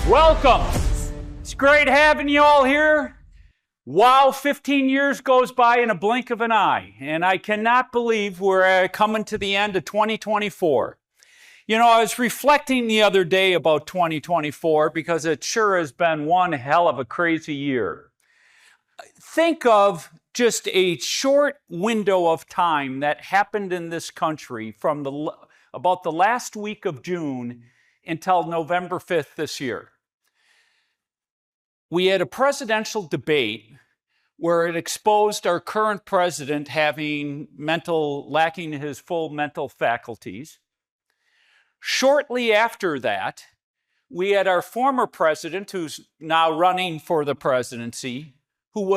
Welcome. It's great having you all here. Wow, 15 years goes by in a blink of an eye, and I cannot believe we're coming to the end of 2024. You know, I was reflecting the other day about 2024 because it sure has been one hell of a crazy year. Think of just a short window of time that happened in this country from about the last week of June until November 5th this year. We had a presidential debate where it exposed our current president lacking his full mental faculties. Shortly after that, we had our former president, who's now running for the presidency, who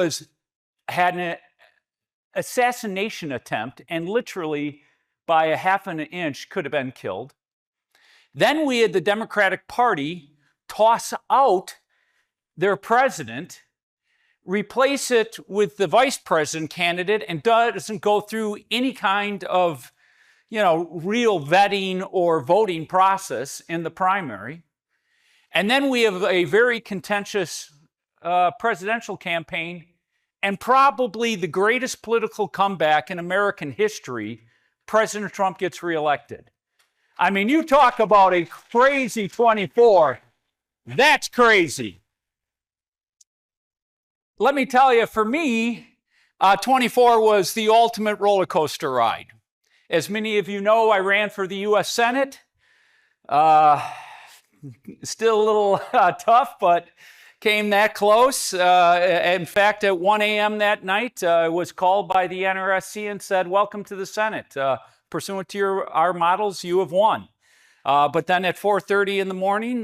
had an assassination attempt and literally by a half an inch could have been killed. Then we had the Democratic Party toss out their president, replace it with the vice president candidate, and doesn't go through any kind of, real vetting or voting process in the primary. And then we have a very contentious presidential campaign, and probably the greatest political comeback in American history. President Trump gets reelected. I mean, you talk about a crazy 24. That's crazy. Let me tell you, for me, 24 was the ultimate roller coaster ride. As many of you know, I ran for the U.S. Senate. Still a little tough, but came that close. In fact, at 1 a.m. that night, I was called by the NRSC and said, "Welcome to the Senate. Pursuant to our models, you have won." But then at 4:30 in the morning,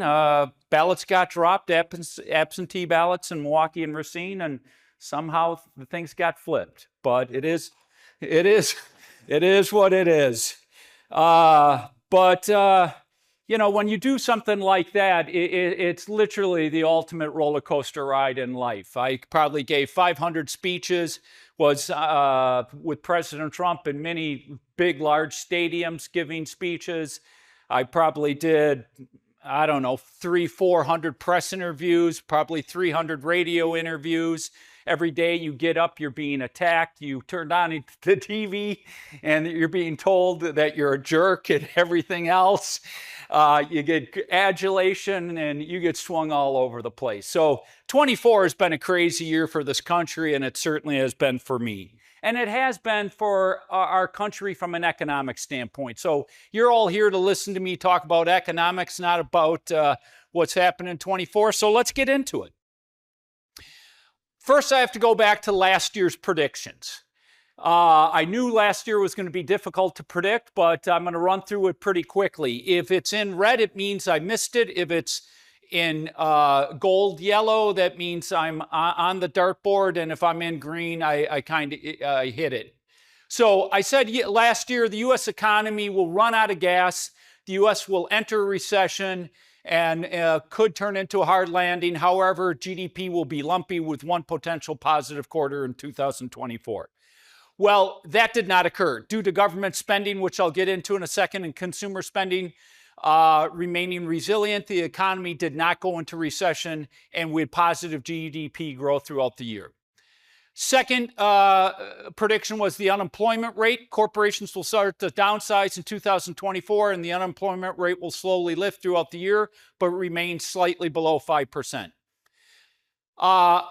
ballots got dropped, absentee ballots in Milwaukee and Racine, and somehow the things got flipped. But it is what it is. When you do something like that, it's literally the ultimate roller coaster ride in life. I probably gave 500 speeches, was with President Trump in many big, large stadiums giving speeches. I probably did, 300-400 press interviews, probably 300 radio interviews. Every day you get up, you're being attacked. You turn on the TV and you're being told that you're a jerk and everything else. You get adulation and you get swung all over the place. So 24 has been a crazy year for this country, and it certainly has been for me. And it has been for our country from an economic standpoint. So you're all here to listen to me talk about economics, not about what's happened in 24. So let's get into it. First, I have to go back to last year's predictions. I knew last year was going to be difficult to predict, but I'm going to run through it pretty quickly. If it's in red, it means I missed it. If it's in gold yellow, that means I'm on the dartboard. And if I'm in green, I kind of hit it. So I said last year, the U.S. economy will run out of gas. The U.S. will enter a recession and could turn into a hard landing. However, GDP will be lumpy with one potential positive quarter in 2024. Well, that did not occur due to government spending, which I'll get into in a second, and consumer spending remaining resilient. The economy did not go into recession, and we had positive GDP growth throughout the year. Second prediction was the unemployment rate. Corporations will start to downsize in 2024, and the unemployment rate will slowly lift throughout the year, but remain slightly below 5%.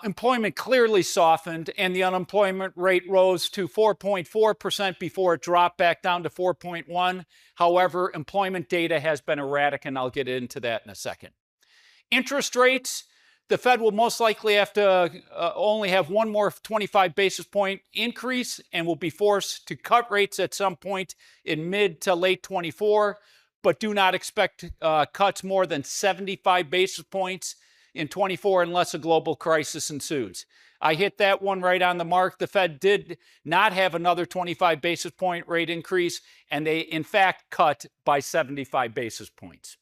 Employment clearly softened, and the unemployment rate rose to 4.4% before it dropped back down to 4.1%. However, employment data has been erratic, and I'll get into that in a second. Interest rates. The Fed will most likely have to only have one more 25 basis point increase and will be forced to cut rates at some point in mid to late 24, but do not expect cuts more than 75 basis points in 24 unless a global crisis ensues. I hit that one right on the mark. The Fed did not have another 25 basis point rate increase, and they in fact cut by 75 basis points.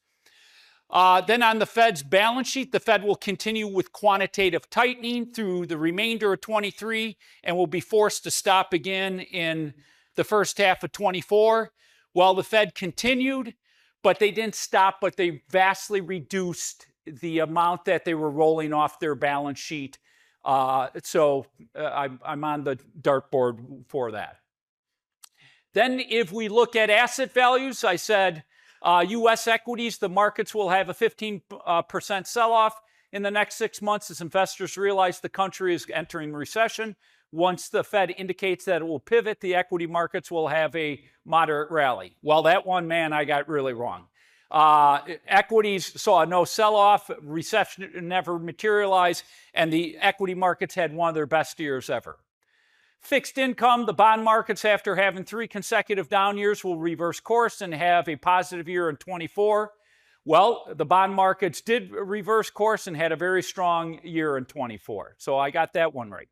Then on the Fed's balance sheet, the Fed will continue with quantitative tightening through the remainder of 23 and will be forced to stop again in the first half of 24. Well, the Fed continued, but they didn't stop, but they vastly reduced the amount that they were rolling off their balance sheet. So I'm on the dartboard for that. Then if we look at asset values, I said U.S. equities, the markets will have a 15% sell-off in the next 6 months as investors realize the country is entering recession. Once the Fed indicates that it will pivot, the equity markets will have a moderate rally. Well, that one, man, I got really wrong. Equities saw no sell-off, recession never materialized, and the equity markets had one of their best years ever. Fixed income, the bond markets, after having 3 consecutive down years, will reverse course and have a positive year in 24. Well, the bond markets did reverse course and had a very strong year in 24. So I got that one right.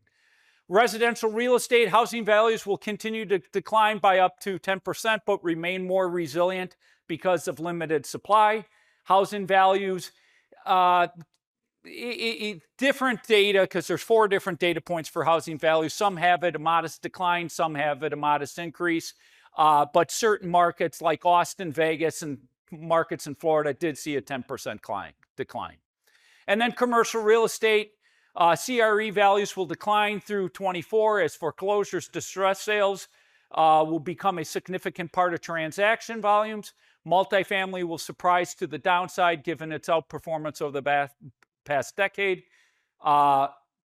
Residential real estate, housing values will continue to decline by up to 10%, but remain more resilient because of limited supply. Housing values, different data, because there's 4 different data points for housing values. Some have it a modest decline, some have it a modest increase, but certain markets like Austin, Vegas, and markets in Florida did see a 10% decline. And then commercial real estate, CRE values will decline through 24 as foreclosures, distress sales will become a significant part of transaction volumes. Multifamily will surprise to the downside given its outperformance over the past decade.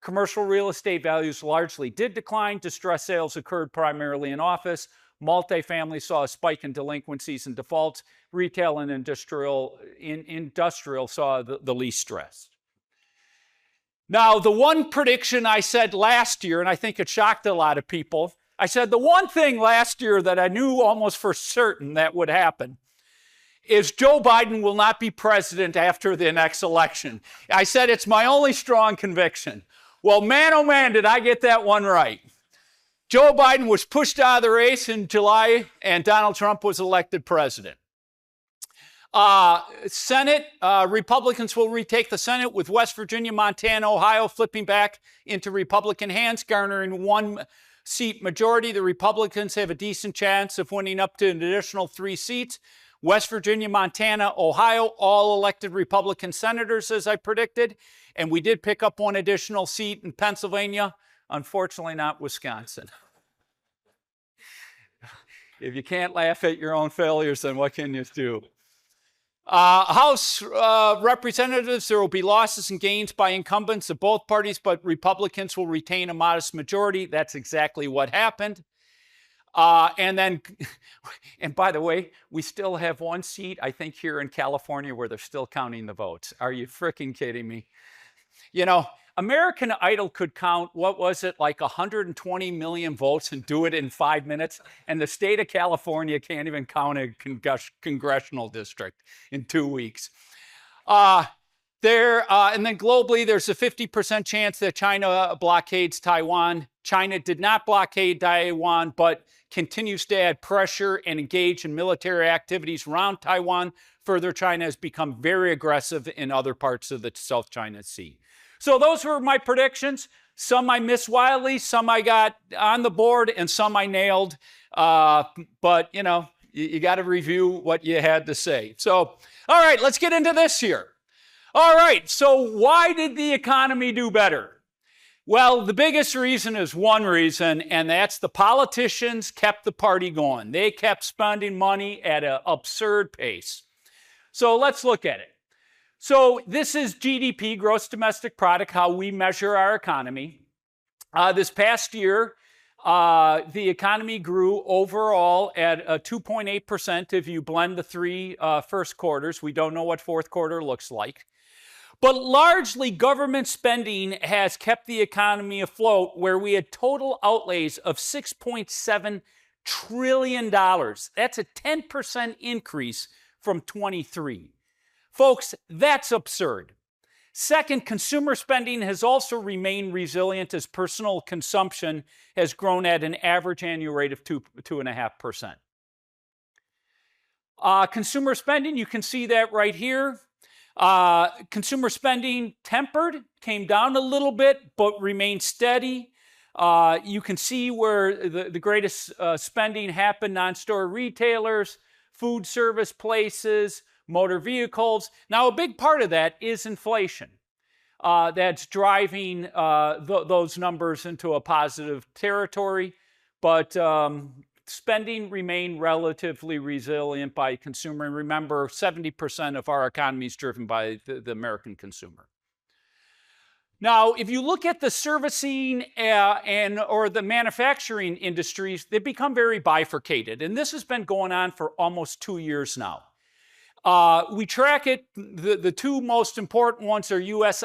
Commercial real estate values largely did decline. Distress sales occurred primarily in office. Multifamily saw a spike in delinquencies and defaults. Retail and industrial saw the least stress. Now, the one prediction I said last year, and I think it shocked a lot of people, I said the one thing last year that I knew almost for certain that would happen is Joe Biden will not be president after the next election. I said it's my only strong conviction. Well, man, oh man, did I get that one right. Joe Biden was pushed out of the race in July, and Donald Trump was elected president. Senate, Republicans will retake the Senate with West Virginia, Montana, Ohio flipping back into Republican hands, garnering 1 seat majority. The Republicans have a decent chance of winning up to an additional 3 seats. West Virginia, Montana, Ohio, all elected Republican senators, as I predicted. And we did pick up 1 additional seat in Pennsylvania. Unfortunately, not Wisconsin. If you can't laugh at your own failures, then what can you do? House representatives, there will be losses and gains by incumbents of both parties, but Republicans will retain a modest majority. That's exactly what happened. And by the way, we still have 1 seat, I think, here in California where they're still counting the votes. Are you freaking kidding me? You know, American Idol could count, what was it, like 120 million votes and do it in 5 minutes. And the state of California can't even count a congressional district in 2 weeks. And then globally, there's a 50% chance that China blockades Taiwan. China did not blockade Taiwan, but continues to add pressure and engage in military activities around Taiwan. Further, China has become very aggressive in other parts of the South China Sea. So those were my predictions. Some I missed wildly, some I got on the board, and some I nailed. But, you know, you got to review what you had to say. So, all right, let's get into this here. All right, so why did the economy do better? Well, the biggest reason is one reason, and that's the politicians kept the party going. They kept spending money at an absurd pace. So let's look at it. So this is GDP, gross domestic product, how we measure our economy. This past year, the economy grew overall at 2.8% if you blend the 3 first quarters. We don't know what fourth quarter looks like. But largely, government spending has kept the economy afloat, where we had total outlays of $6.7 trillion. That's a 10% increase from 23. Folks, that's absurd. Second, consumer spending has also remained resilient as personal consumption has grown at an average annual rate of 2.5%. Consumer spending, you can see that right here. Consumer spending tempered, came down a little bit, but remained steady. You can see where the greatest spending happened: non-store retailers, food service places, motor vehicles. Now, a big part of that is inflation. That's driving those numbers into a positive territory, but spending remained relatively resilient by consumer. And remember, 70% of our economy is driven by the American consumer. Now, if you look at the servicing or the manufacturing industries, they've become very bifurcated. And this has been going on for almost 2 years now. We track it. The two most important ones are US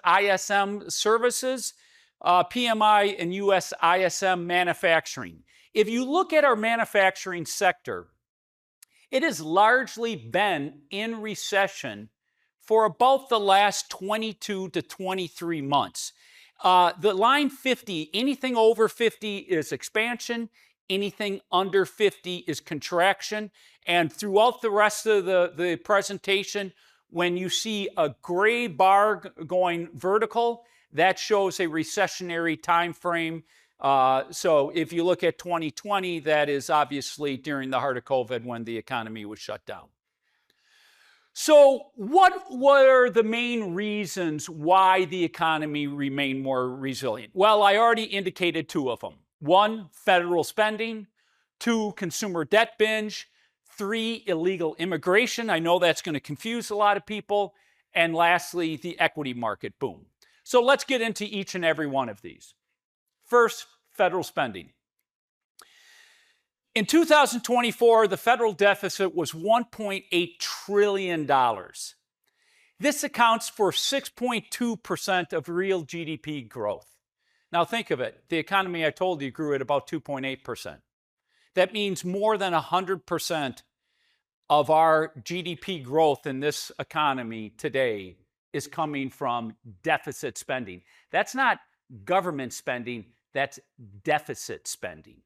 ISM services, PMI, and US ISM manufacturing. If you look at our manufacturing sector, it has largely been in recession for about the last 22 to 23 months. The line 50, anything over 50 is expansion, anything under 50 is contraction. And throughout the rest of the presentation, when you see a gray bar going vertical, that shows a recessionary time frame. So if you look at 2020, that is obviously during the heart of COVID when the economy was shut down. So what were the main reasons why the economy remained more resilient? Well, I already indicated two of them. One, federal spending. Two, consumer debt binge. Three, illegal immigration. I know that's going to confuse a lot of people. And lastly, the equity market boom. So let's get into each and every one of these. First, federal spending. In 2024, the federal deficit was $1.8 trillion. This accounts for 6.2% of real GDP growth. Now think of it. The economy, I told you, grew at about 2.8%. That means more than 100% of our GDP growth in this economy today is coming from deficit spending. That's not government spending, that's deficit spending.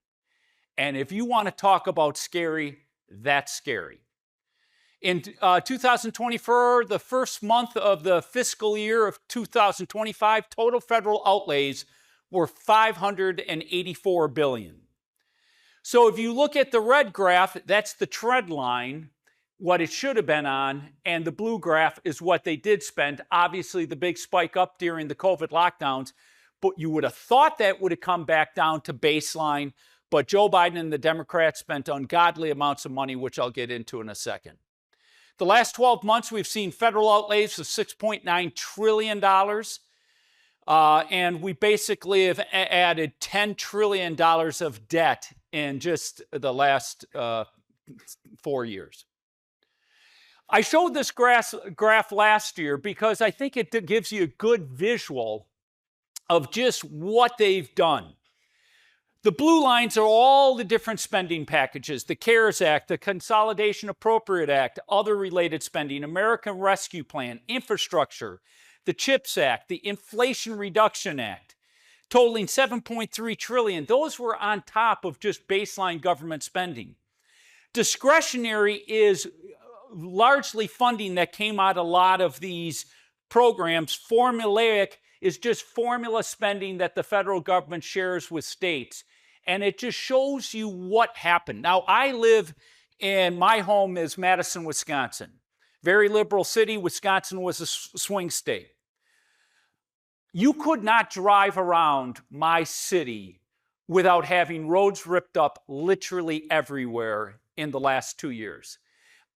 And if you want to talk about scary, that's scary. In 2024, the first month of the fiscal year of 2025, total federal outlays were $584 billion. So if you look at the red graph, that's the trend line, what it should have been on, and the blue graph is what they did spend. Obviously, the big spike up during the COVID lockdowns, but you would have thought that would have come back down to baseline, but Joe Biden and the Democrats spent ungodly amounts of money, which I'll get into in a second. The last 12 months, we've seen federal outlays of $6.9 trillion. And we basically have added $10 trillion of debt in just the last 4 years. I showed this graph last year because I think it gives you a good visual of just what they've done. The blue lines are all the different spending packages: the CARES Act, the Consolidation Appropriate Act, other related spending, American Rescue Plan, infrastructure, the CHIPS Act, the Inflation Reduction Act, totaling $7.3 trillion. Those were on top of just baseline government spending. Discretionary is largely funding that came out of a lot of these programs. Formulaic is just formula spending that the federal government shares with states. And it just shows you what happened. Now, I live in, my home is Madison, Wisconsin. Very liberal city. Wisconsin was a swing state. You could not drive around my city without having roads ripped up literally everywhere in the last 2 years.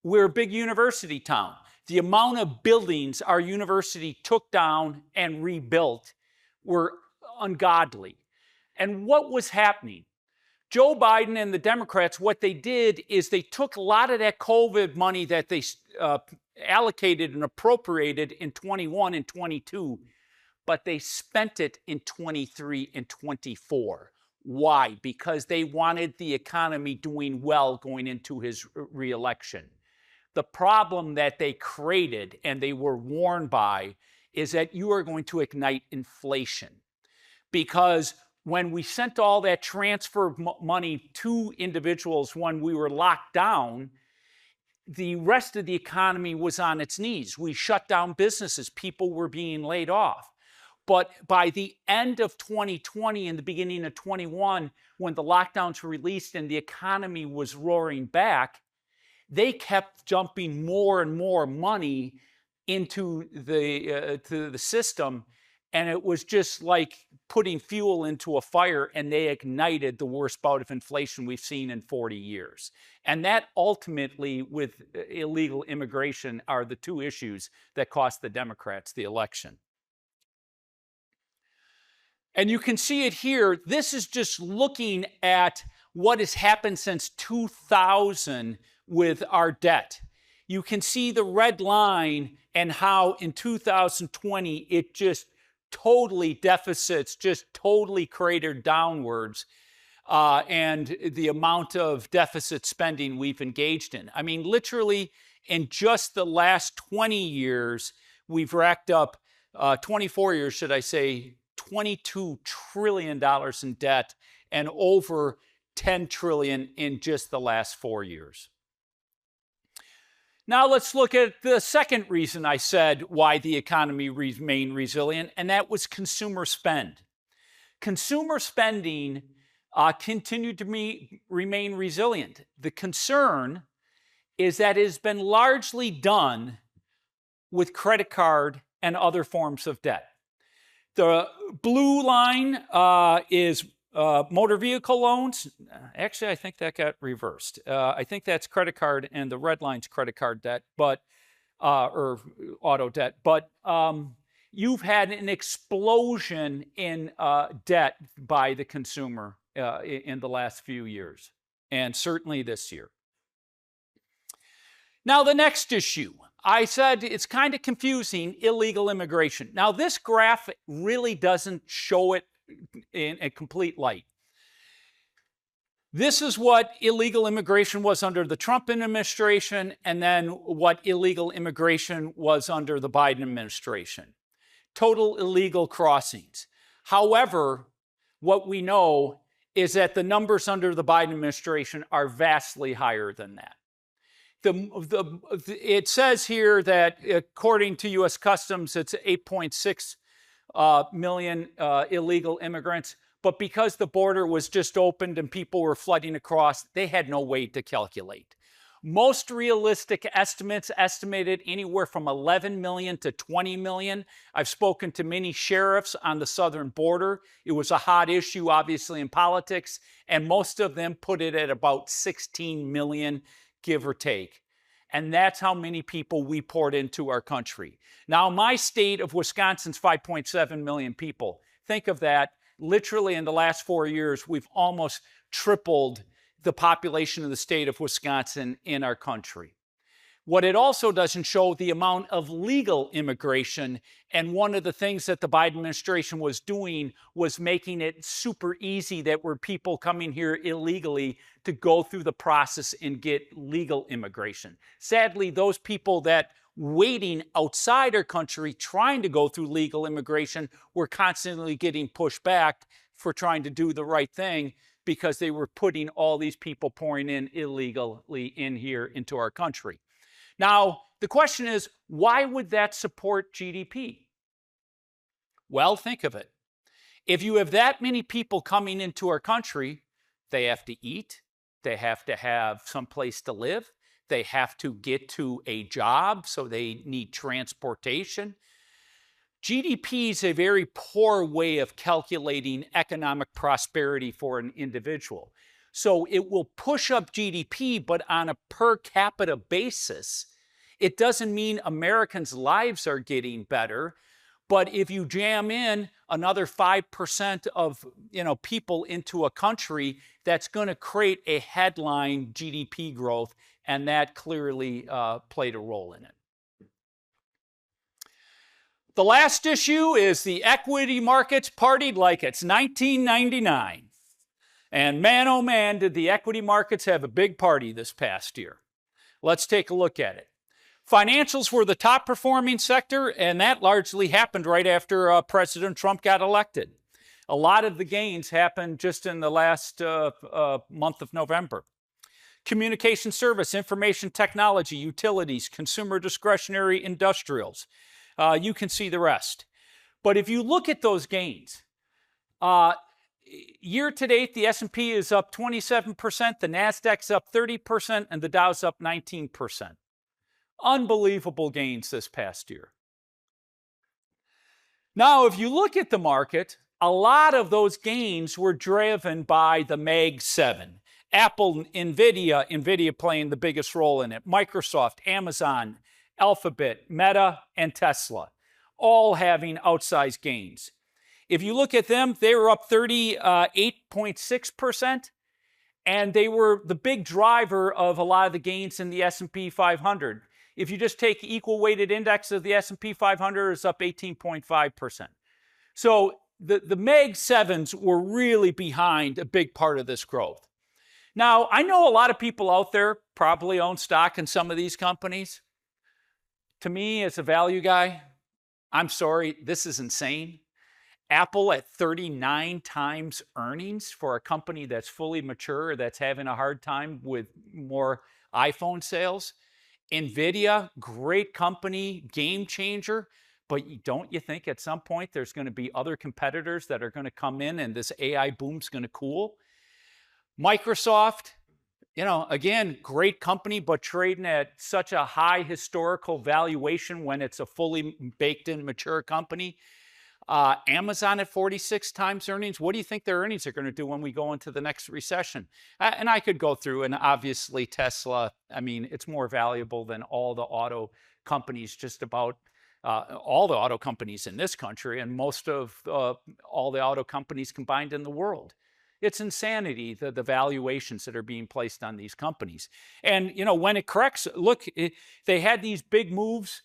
We're a big university town. The amount of buildings our university took down and rebuilt were ungodly. And what was happening? Joe Biden and the Democrats, what they did is they took a lot of that COVID money that they allocated and appropriated in 21 and 22, but they spent it in 23 and 24. Why? Because they wanted the economy doing well going into his reelection. The problem that they created and they were warned by is that you are going to ignite inflation. Because when we sent all that transfer money to individuals when we were locked down, the rest of the economy was on its knees. We shut down businesses. People were being laid off. But by the end of 2020 and the beginning of 21, when the lockdowns were released and the economy was roaring back, they kept dumping more and more money into the system, and it was just like putting fuel into a fire, and they ignited the worst bout of inflation we've seen in 40 years. And that ultimately, with illegal immigration, are the two issues that cost the Democrats the election. And you can see it here. This is just looking at what has happened since 2000 with our debt. You can see the red line and how in 2020 it just totally deficits, just totally cratered downwards, and the amount of deficit spending we've engaged in. I mean, literally in just the last 20 years, we've racked up, 24 years, should I say, $22 trillion in debt and over $10 trillion in just the last 4 years. Now let's look at the second reason I said why the economy remained resilient, and that was consumer spend. Consumer spending continued to remain resilient. The concern is that it has been largely done with credit card and other forms of debt. The blue line is motor vehicle loans. Actually, I think that got reversed. I think that's credit card, and the red line's credit card debt, but or auto debt. But you've had an explosion in debt by the consumer in the last few years, and certainly this year. Now, the next issue. I said it's kind of confusing, illegal immigration. Now, this graph really doesn't show it in a complete light. This is what illegal immigration was under the Trump administration, and then what illegal immigration was under the Biden administration. Total illegal crossings. However, what we know is that the numbers under the Biden administration are vastly higher than that. It says here that according to U.S. Customs, it's 8.6 million illegal immigrants. But because the border was just opened and people were flooding across, they had no way to calculate. Most realistic estimates estimated anywhere from 11 million to 20 million. I've spoken to many sheriffs on the southern border. It was a hot issue, obviously, in politics, and most of them put it at about 16 million, give or take. And that's how many people we poured into our country. Now, my state of Wisconsin's 5.7 million people. Think of that. Literally in the last 4 years, we've almost tripled the population of the state of Wisconsin in our country. What it also doesn't show the amount of legal immigration, and one of the things that the Biden administration was doing was making it super easy that were people coming here illegally to go through the process and get legal immigration. Sadly, those people that waiting outside our country trying to go through legal immigration were constantly getting pushed back for trying to do the right thing because they were putting all these people pouring in illegally in here into our country. Now, the question is, why would that support GDP? Well, think of it. If you have that many people coming into our country, they have to eat, they have to have some place to live, they have to get to a job, so they need transportation. GDP is a very poor way of calculating economic prosperity for an individual. So it will push up GDP, but on a per capita basis, it doesn't mean Americans' lives are getting better. But if you jam in another 5% of people into a country, that's going to create a headline GDP growth, and that clearly played a role in it. The last issue is the equity markets partied like it's 1999. And man, oh man, did the equity markets have a big party this past year. Let's take a look at it. Financials were the top performing sector, and that largely happened right after President Trump got elected. A lot of the gains happened just in the last month of November. Communication service, information technology, utilities, consumer discretionary industrials. You can see the rest. But if you look at those gains, year to date, the S&P is up 27%, the Nasdaq's up 30%, and the Dow's up 19%. Unbelievable gains this past year. Now, if you look at the market, a lot of those gains were driven by the Mag 7. Apple, NVIDIA playing the biggest role in it, Microsoft, Amazon, Alphabet, Meta, and Tesla, all having outsized gains. If you look at them, they were up 38.6%, and they were the big driver of a lot of the gains in the S&P 500. If you just take equal weighted index of the S&P 500, it's up 18.5%. So the Mag 7s were really behind a big part of this growth. Now, I know a lot of people out there probably own stock in some of these companies. To me, as a value guy, I'm sorry, this is insane. Apple at 39 times earnings for a company that's fully mature, that's having a hard time with more iPhone sales. NVIDIA, great company, game changer, but don't you think at some point there's going to be other competitors that are going to come in and this AI boom's going to cool? Microsoft, again, great company, but trading at such a high historical valuation when it's a fully baked in mature company. Amazon at 46 times earnings. What do you think their earnings are going to do when we go into the next recession? And I could go through, and obviously Tesla, it's more valuable than all the auto companies, just about all the auto companies in this country, and most of all the auto companies combined in the world. It's insanity, the valuations that are being placed on these companies. And, when it corrects, look, they had these big moves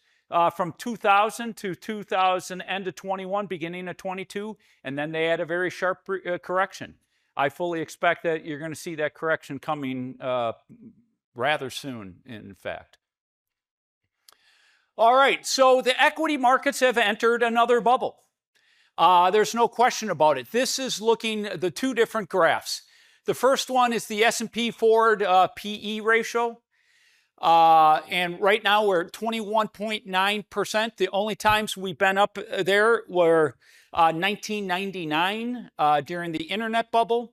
from 2000 to 2000, end of 21, beginning of 22, and then they had a very sharp correction. I fully expect that you're going to see that correction coming rather soon, in fact. All right, so the equity markets have entered another bubble. There's no question about it. This is looking at the two different graphs. The first one is the S&P Forward PE ratio. And right now we're at 21.9%. The only times we've been up there were 1999 during the internet bubble.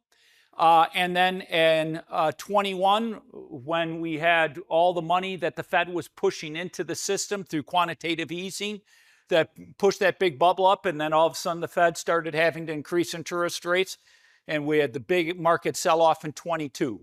And then in 21, when we had all the money that the Fed was pushing into the system through quantitative easing, that pushed that big bubble up, and then all of a sudden the Fed started having to increase interest rates, and we had the big market sell-off in 22.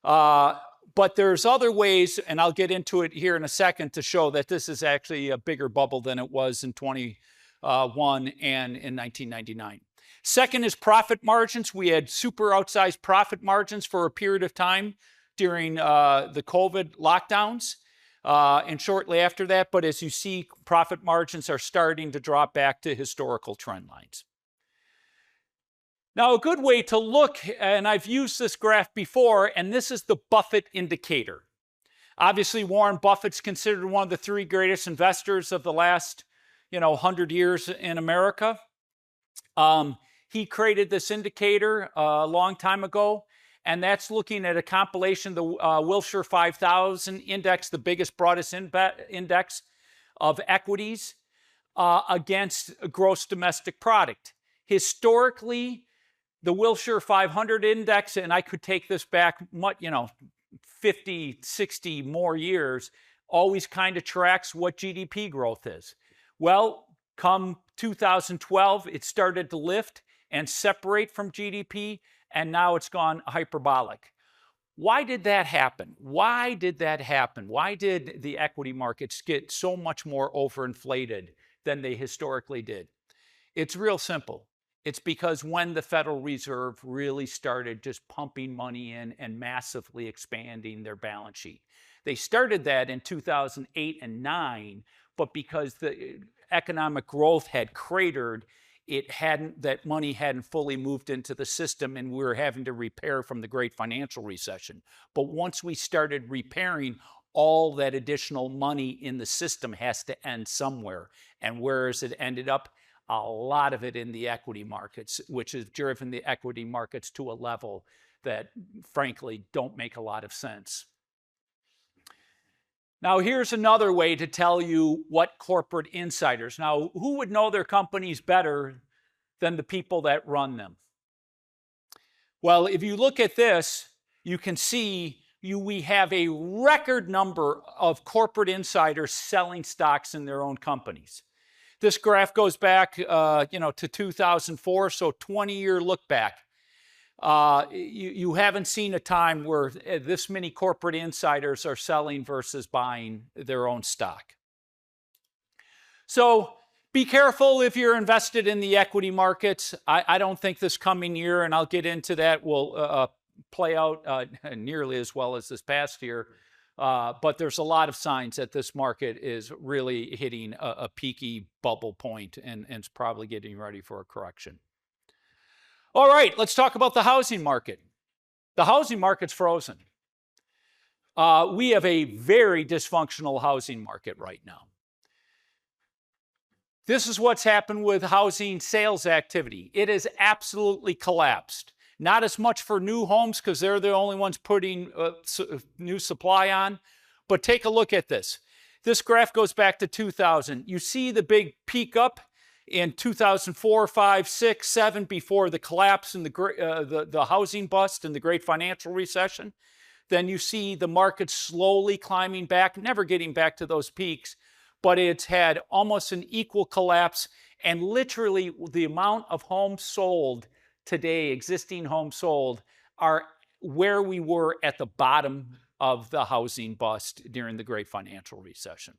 But there's other ways, and I'll get into it here in a second, to show that this is actually a bigger bubble than it was in 21 and in 1999. Second is profit margins. We had super outsized profit margins for a period of time during the COVID lockdowns and shortly after that. But as you see, profit margins are starting to drop back to historical trend lines. Now, a good way to look, and I've used this graph before, and this is the Buffett indicator. Obviously, Warren Buffett's considered one of the three greatest investors of the last, 100 years in America. He created this indicator a long time ago, and that's looking at a compilation of the Wilshire 5000 index, the biggest, broadest index of equities against gross domestic product. Historically, the Wilshire 500 index, and I could take this back, 50, 60 more years, always kind of tracks what GDP growth is. Well, come 2012, it started to lift and separate from GDP, and now it's gone hyperbolic. Why did that happen? Why did that happen? Why did the equity markets get so much more overinflated than they historically did? It's real simple. It's because when the Federal Reserve really started just pumping money in and massively expanding their balance sheet. They started that in 2008 and 9, but because the economic growth had cratered, that money hadn't fully moved into the system, and we were having to repair from the great financial recession. But once we started repairing, all that additional money in the system has to end somewhere. And where has it ended up? A lot of it in the equity markets, which has driven the equity markets to a level that, frankly, don't make a lot of sense. Now, here's another way to tell you what corporate insiders. Now, who would know their companies better than the people that run them? Well, if you look at this, you can see we have a record number of corporate insiders selling stocks in their own companies. This graph goes back, to 2004, so 20-year look back. You haven't seen a time where this many corporate insiders are selling versus buying their own stock. So be careful if you're invested in the equity markets. I don't think this coming year, and I'll get into that, will play out nearly as well as this past year. But there's a lot of signs that this market is really hitting a peaky bubble point and is probably getting ready for a correction. All right, let's talk about the housing market. The housing market's frozen. We have a very dysfunctional housing market right now. This is what's happened with housing sales activity. It has absolutely collapsed. Not as much for new homes because they're the only ones putting new supply on. But take a look at this. This graph goes back to 2000. You see the big peak up in 2004, 5, 6, 7 before the collapse and the housing bust and the great financial recession. Then you see the market slowly climbing back, never getting back to those peaks, but it's had almost an equal collapse. And literally the amount of homes sold today, existing homes sold, are where we were at the bottom of the housing bust during the great financial recession.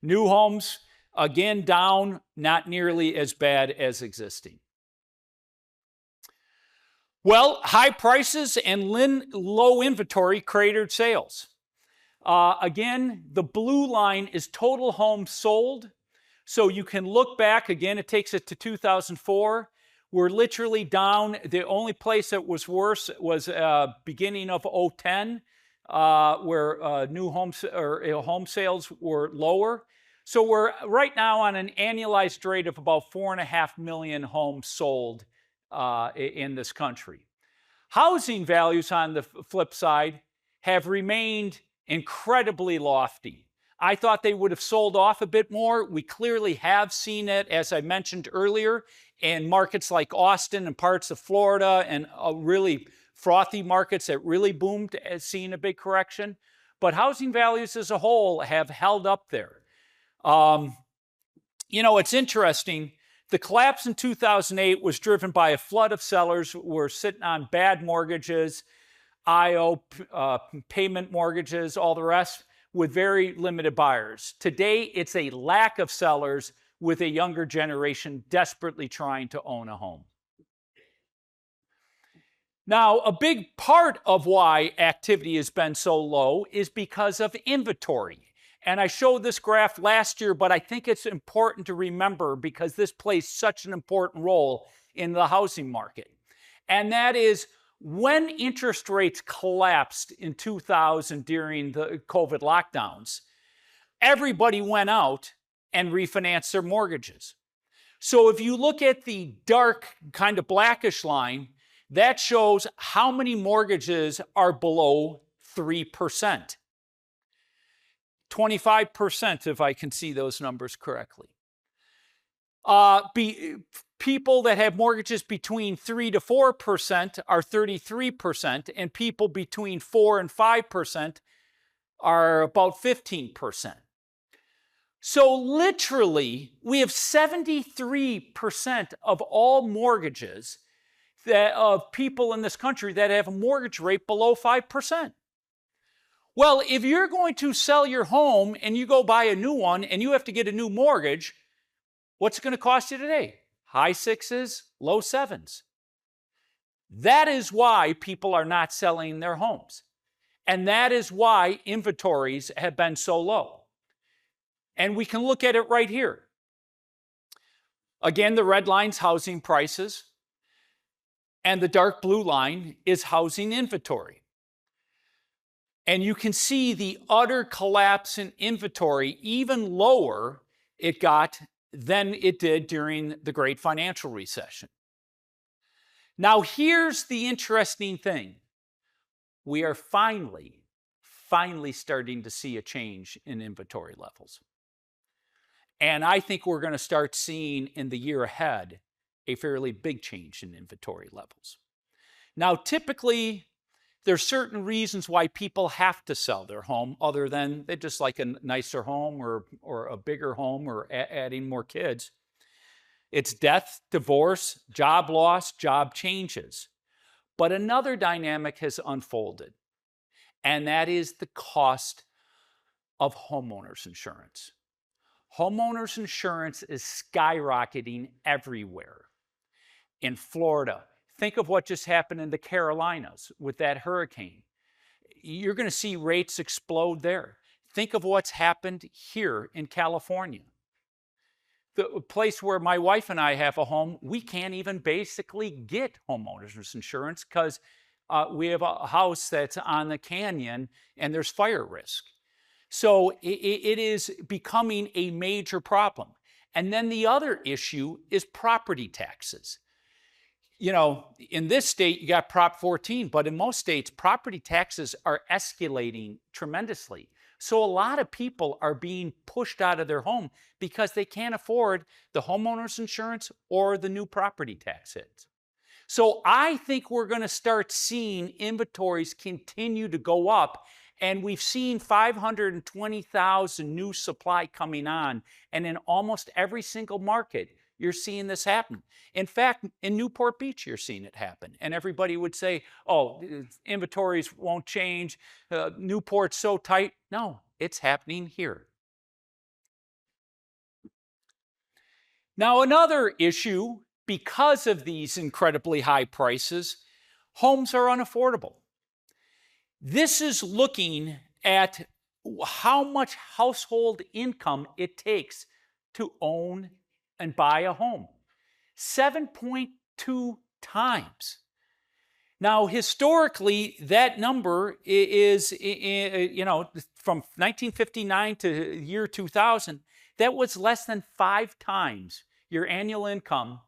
New homes, again, down, not nearly as bad as existing. Well, high prices and low inventory cratered sales. Again, the blue line is total homes sold. So you can look back, again, it takes it to 2004. We're literally down. The only place that was worse was beginning of 2010, where new homes or home sales were lower. So we're right now on an annualized rate of about 4.5 million homes sold in this country. Housing values, on the flip side, have remained incredibly lofty. I thought they would have sold off a bit more. We clearly have seen it, as I mentioned earlier, in markets like Austin and parts of Florida and really frothy markets that really boomed, as seeing a big correction. But housing values as a whole have held up there. It's interesting. The collapse in 2008 was driven by a flood of sellers who were sitting on bad mortgages, IO, payment mortgages, all the rest, with very limited buyers. Today, it's a lack of sellers with a younger generation desperately trying to own a home. Now, a big part of why activity has been so low is because of inventory. And I showed this graph last year, but I think it's important to remember because this plays such an important role in the housing market. And that is, when interest rates collapsed in 2000 during the COVID lockdowns, everybody went out and refinanced their mortgages. So if you look at the dark kind of blackish line, that shows how many mortgages are below 3%. 25%, if I can see those numbers correctly. People that have mortgages between 3 to 4% are 33%, and people between 4 and 5% are about 15%. So literally, we have 73% of all mortgages of people in this country that have a mortgage rate below 5%. Well, if you're going to sell your home and you go buy a new one and you have to get a new mortgage, what's it going to cost you today? High 6s, low 7s. That is why people are not selling their homes. And that is why inventories have been so low. And we can look at it right here. Again, the red line's housing prices, and the dark blue line is housing inventory. And you can see the utter collapse in inventory, even lower it got than it did during the great financial recession. Now, here's the interesting thing. We are finally starting to see a change in inventory levels. And I think we're going to start seeing in the year ahead a fairly big change in inventory levels. Now, typically, there's certain reasons why people have to sell their home other than they just like a nicer home or a bigger home or adding more kids. It's death, divorce, job loss, job changes. But another dynamic has unfolded, and that is the cost of homeowners insurance. Homeowners insurance is skyrocketing everywhere. In Florida, think of what just happened in the Carolinas with that hurricane. You're going to see rates explode there. Think of what's happened here in California. The place where my wife and I have a home, we can't even basically get homeowners insurance because we have a house that's on the canyon and there's fire risk. So it is becoming a major problem. And then the other issue is property taxes. You know, in this state, you got Prop 14, but in most states, property taxes are escalating tremendously. So a lot of people are being pushed out of their home because they can't afford the homeowner's insurance or the new property tax hits. So I think we're going to start seeing inventories continue to go up. And we've seen 520,000 new supply coming on. And in almost every single market, you're seeing this happen. In fact, in Newport Beach, you're seeing it happen. And everybody would say, oh, inventories won't change. Newport's so tight. No, it's happening here. Now, another issue, because of these incredibly high prices, homes are unaffordable. This is looking at how much household income it takes to own and buy a home. 7.2 times. Now, historically, that number is, you know, from 1959 to year 2000, that was less than 5 times your annual income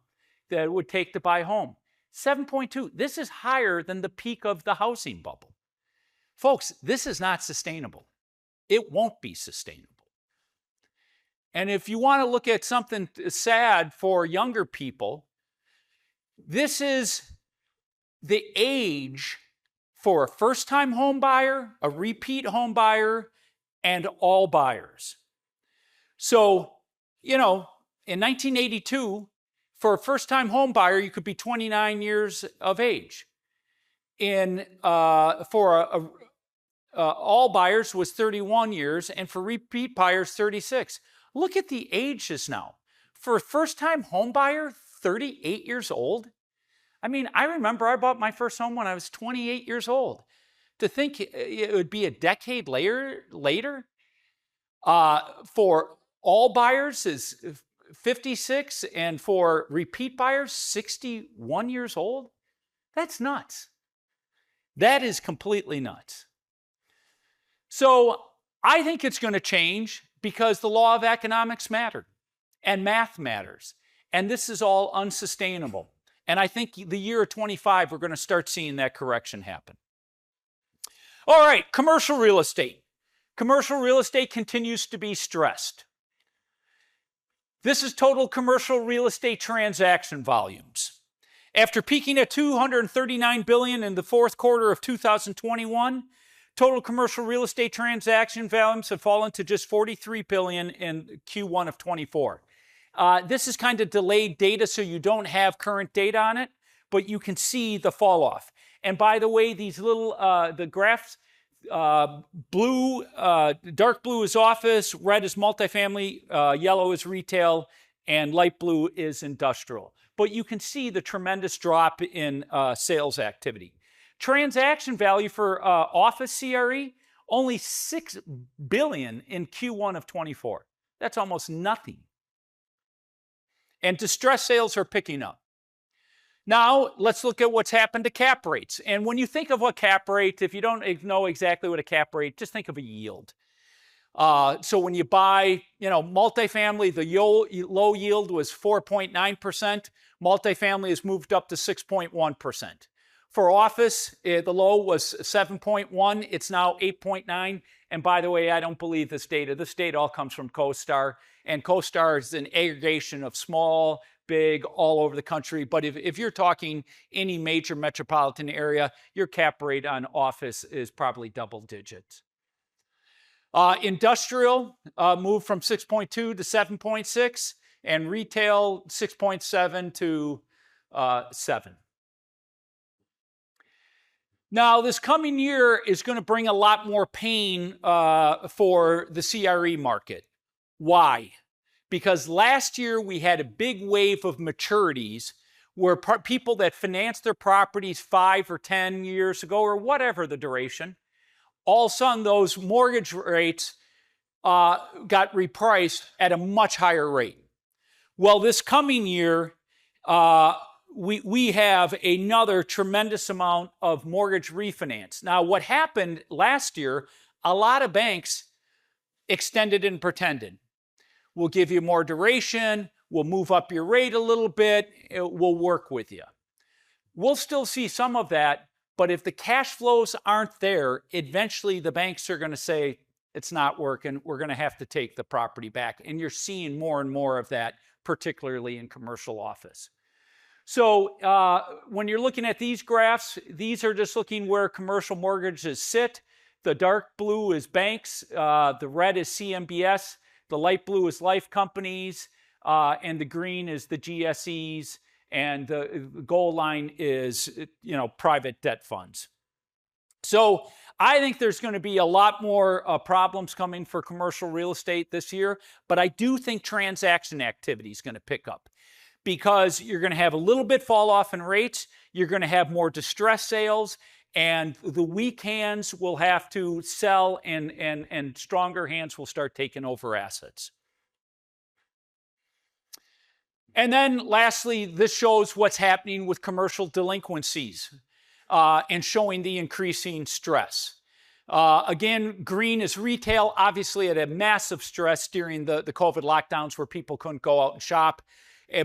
that it would take to buy a home. 7.2. This is higher than the peak of the housing bubble. Folks, this is not sustainable. It won't be sustainable. And if you want to look at something sad for younger people, this is the age for a first-time home buyer, a repeat home buyer, and all buyers. So, you know, in 1982, for a first-time home buyer, you could be 29 years of age. For all buyers was 31 years, and for repeat buyers, 36. Look at the ages now. For a first-time home buyer, 38 years old. I mean, I remember I bought my first home when I was 28 years old. To think it would be a decade later for all buyers is 56, and for repeat buyers, 61 years old. That's nuts. That is completely nuts. So I think it's going to change because the law of economics matters and math matters. And this is all unsustainable. And I think the year of 25, we're going to start seeing that correction happen. All right, commercial real estate. Commercial real estate continues to be stressed. This is total commercial real estate transaction volumes. After peaking at $239 billion in the fourth quarter of 2021, total commercial real estate transaction volumes have fallen to just $43 billion in Q1 of 24. This is kind of delayed data, so you don't have current data on it, but you can see the fall off. And by the way, these little, the graphs, blue, dark blue is office, red is multifamily, yellow is retail, and light blue is industrial. But you can see the tremendous drop in sales activity. Transaction value for office CRE, only $6 billion in Q1 of 24. That's almost nothing. And distressed sales are picking up. Now, let's look at what's happened to cap rates. And when you think of a cap rate, if you don't know exactly what a cap rate, just think of a yield. So when you buy, multifamily, the low yield was 4.9%. Multifamily has moved up to 6.1%. For office, the low was 7.1. It's now 8.9. And by the way, I don't believe this data. This data all comes from CoStar. And CoStar is an aggregation of small big all over the country. But if you're talking any major metropolitan area, your cap rate on office is probably double digits. Industrial moved from 6.2 to 7.6, and retail 6.7 to 7. Now, this coming year is going to bring a lot more pain for the CRE market. Why? Because last year we had a big wave of maturities where people that financed their properties 5 or 10 years ago, or whatever the duration, all of a sudden those mortgage rates got repriced at a much higher rate. Well, this coming year, we have another tremendous amount of mortgage refinance. Now, what happened last year, a lot of banks extended and pretended. We'll give you more duration, we'll move up your rate a little bit, we'll work with you. We'll still see some of that, but if the cash flows aren't there, eventually the banks are going to say, it's not working, we're going to have to take the property back. And you're seeing more and more of that, particularly in commercial office. So when you're looking at these graphs, these are just looking where commercial mortgages sit. The dark blue is banks, the red is CMBS, the light blue is life companies, and the green is the GSEs, and the gold line is, private debt funds. So I think there's going to be a lot more problems coming for commercial real estate this year, but I do think transaction activity is going to pick up because you're going to have a little bit fall off in rates, you're going to have more distress sales, and the weak hands will have to sell and stronger hands will start taking over assets. And then lastly, this shows what's happening with commercial delinquencies and showing the increasing stress. Again, green is retail, obviously at a massive stress during the COVID lockdowns where people couldn't go out and shop,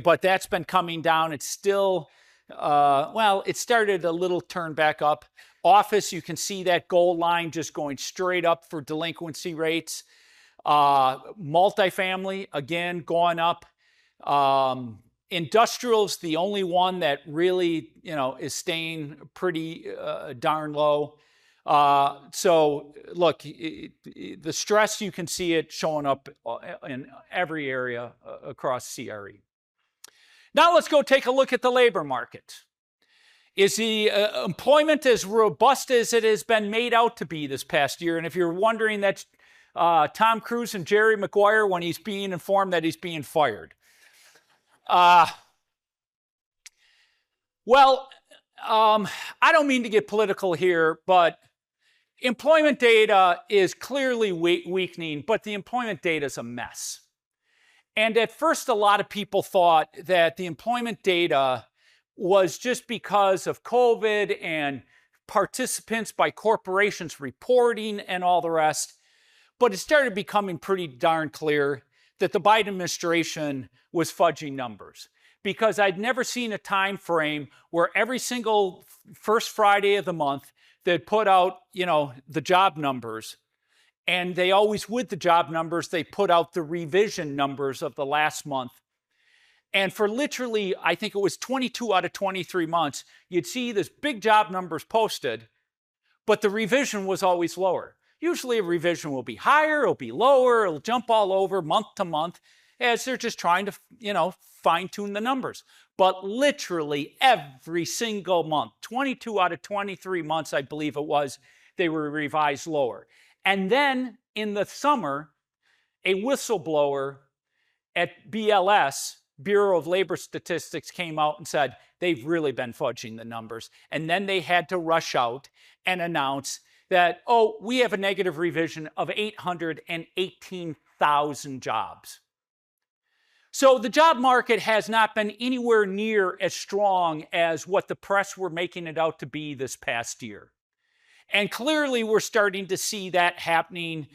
but that's been coming down. It's still, it started a little turn back up. Office, you can see that gold line just going straight up for delinquency rates. Multifamily, again, going up. Industrial's the only one that really, is staying pretty darn low. So look, the stress, you can see it showing up in every area across CRE. Now let's go take a look at the labor market. Is the employment as robust as it has been made out to be this past year? And if you're wondering, that's Tom Cruise and Jerry Maguire when he's being informed that he's being fired. I don't mean to get political here, but employment data is clearly weakening, but the employment data is a mess. And at first, a lot of people thought that the employment data was just because of COVID and participants by corporations reporting and all the rest. But it started becoming pretty darn clear that the Biden administration was fudging numbers, because I'd never seen a time frame where every single first Friday of the month they'd put out, the job numbers, and they always, with the job numbers, they put out the revision numbers of the last month. And for literally, I think it was 22 out of 23 months, you'd see this big job numbers posted, but the revision was always lower. Usually a revision will be higher, it'll be lower, it'll jump all over month to month as they're just trying to, fine-tune the numbers. But literally every single month, 22 out of 23 months, I believe it was, they were revised lower. And then in the summer, a whistleblower at BLS, Bureau of Labor Statistics, came out and said, they've really been fudging the numbers. And then they had to rush out and announce that, we have a negative revision of 818,000 jobs. So the job market has not been anywhere near as strong as what the press were making it out to be this past year. And clearly we're starting to see that happening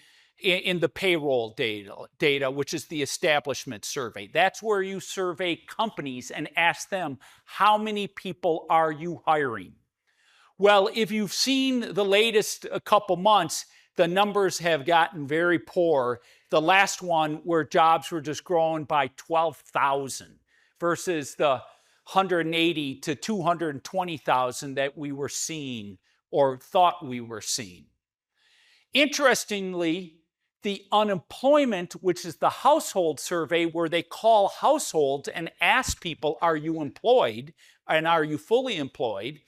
in the payroll data, which is the establishment survey. That's where you survey companies and ask them, how many people are you hiring? Well, if you've seen the latest couple months, the numbers have gotten very poor. The last one where jobs were just growing by 12,000 versus the 180 to 220,000 that we were seeing or thought we were seeing. Interestingly, the unemployment, which is the household survey where they call households and ask people, are you employed and are you fully employed?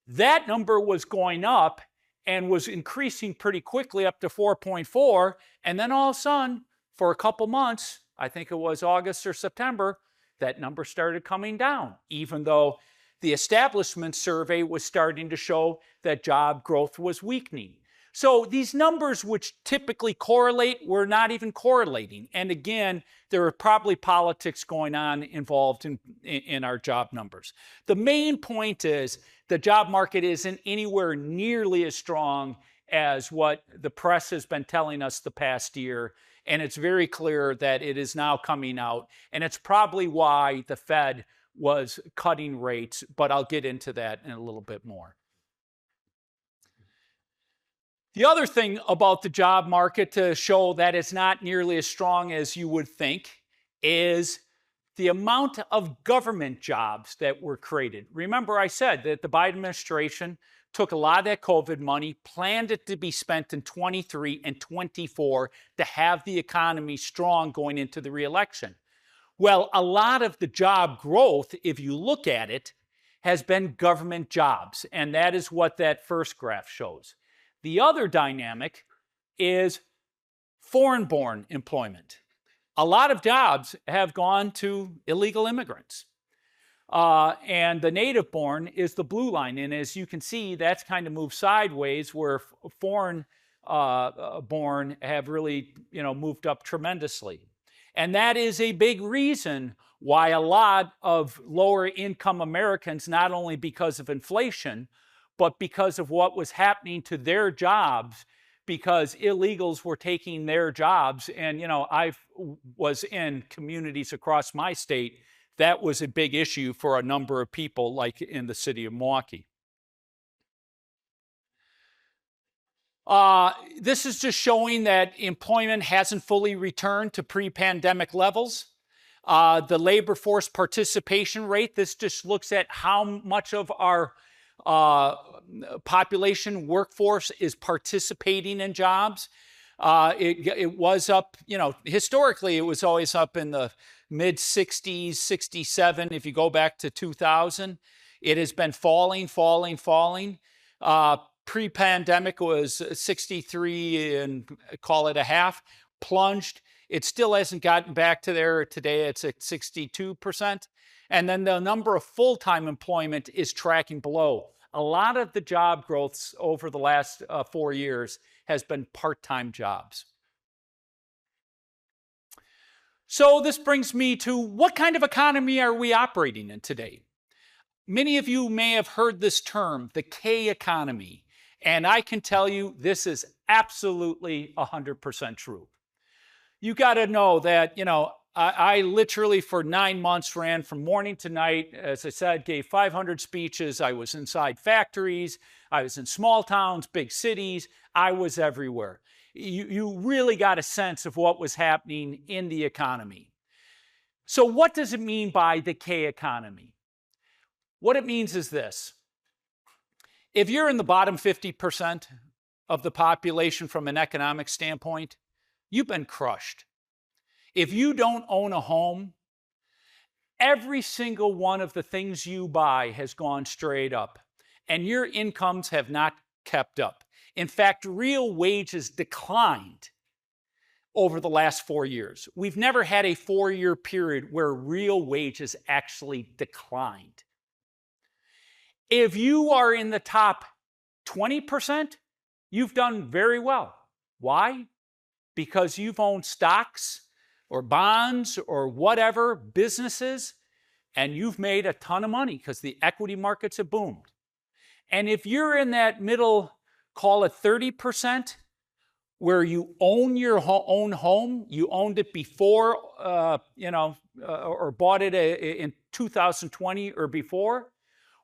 That number was going up and was increasing pretty quickly up to 4.4. And then all of a sudden, for a couple months, I think it was August or September, that number started coming down, even though the establishment survey was starting to show that job growth was weakening. So these numbers, which typically correlate, were not even correlating. And again, there are probably politics going on involved in our job numbers. The main point is the job market isn't anywhere nearly as strong as what the press has been telling us the past year. And it's very clear that it is now coming out. And it's probably why the Fed was cutting rates, but I'll get into that in a little bit more. The other thing about the job market to show that it's not nearly as strong as you would think is the amount of government jobs that were created. Remember, I said that the Biden administration took a lot of that COVID money, planned it to be spent in 23 and 24 to have the economy strong going into the re-election. Well, a lot of the job growth, if you look at it, has been government jobs, and that is what that first graph shows. The other dynamic is foreign-born employment. A lot of jobs have gone to illegal immigrants. And the native-born is the blue line. And as you can see, that's kind of moved sideways where foreign-born have really, moved up tremendously. And that is a big reason why a lot of lower-income Americans, not only because of inflation, but because of what was happening to their jobs, because illegals were taking their jobs. And, I was in communities across my state. That was a big issue for a number of people, like in the city of Milwaukee. This is just showing that employment hasn't fully returned to pre-pandemic levels. The labor force participation rate, this just looks at how much of our population workforce is participating in jobs. It was up, historically it was always up in the mid 60s, 67. If you go back to 2000, it has been falling. Pre-pandemic was 63 and call it a half, plunged. It still hasn't gotten back to there. Today it's at 62%. And then the number of full-time employment is tracking below. A lot of the job growths over the last 4 years has been part-time jobs. So this brings me to what kind of economy are we operating in today? Many of you may have heard this term, the K economy. And I can tell you this is absolutely 100% true. You got to know that, I literally for 9 months ran from morning to night. As I said, gave 500 speeches. I was inside factories. I was in small towns, big cities. I was everywhere. You really got a sense of what was happening in the economy. So what does it mean by the K economy? What it means is this. If you're in the bottom 50% of the population from an economic standpoint, you've been crushed. If you don't own a home, every single one of the things you buy has gone straight up, and your incomes have not kept up. In fact, real wages declined over the last 4 years. We've never had a 4-year period where real wages actually declined. If you are in the top 20%, you've done very well. Why? Because you've owned stocks or bonds or whatever, businesses, and you've made a ton of money because the equity markets have boomed. And if you're in that middle, call it 30%, where you own your own home, you owned it before, or bought it in 2020 or before,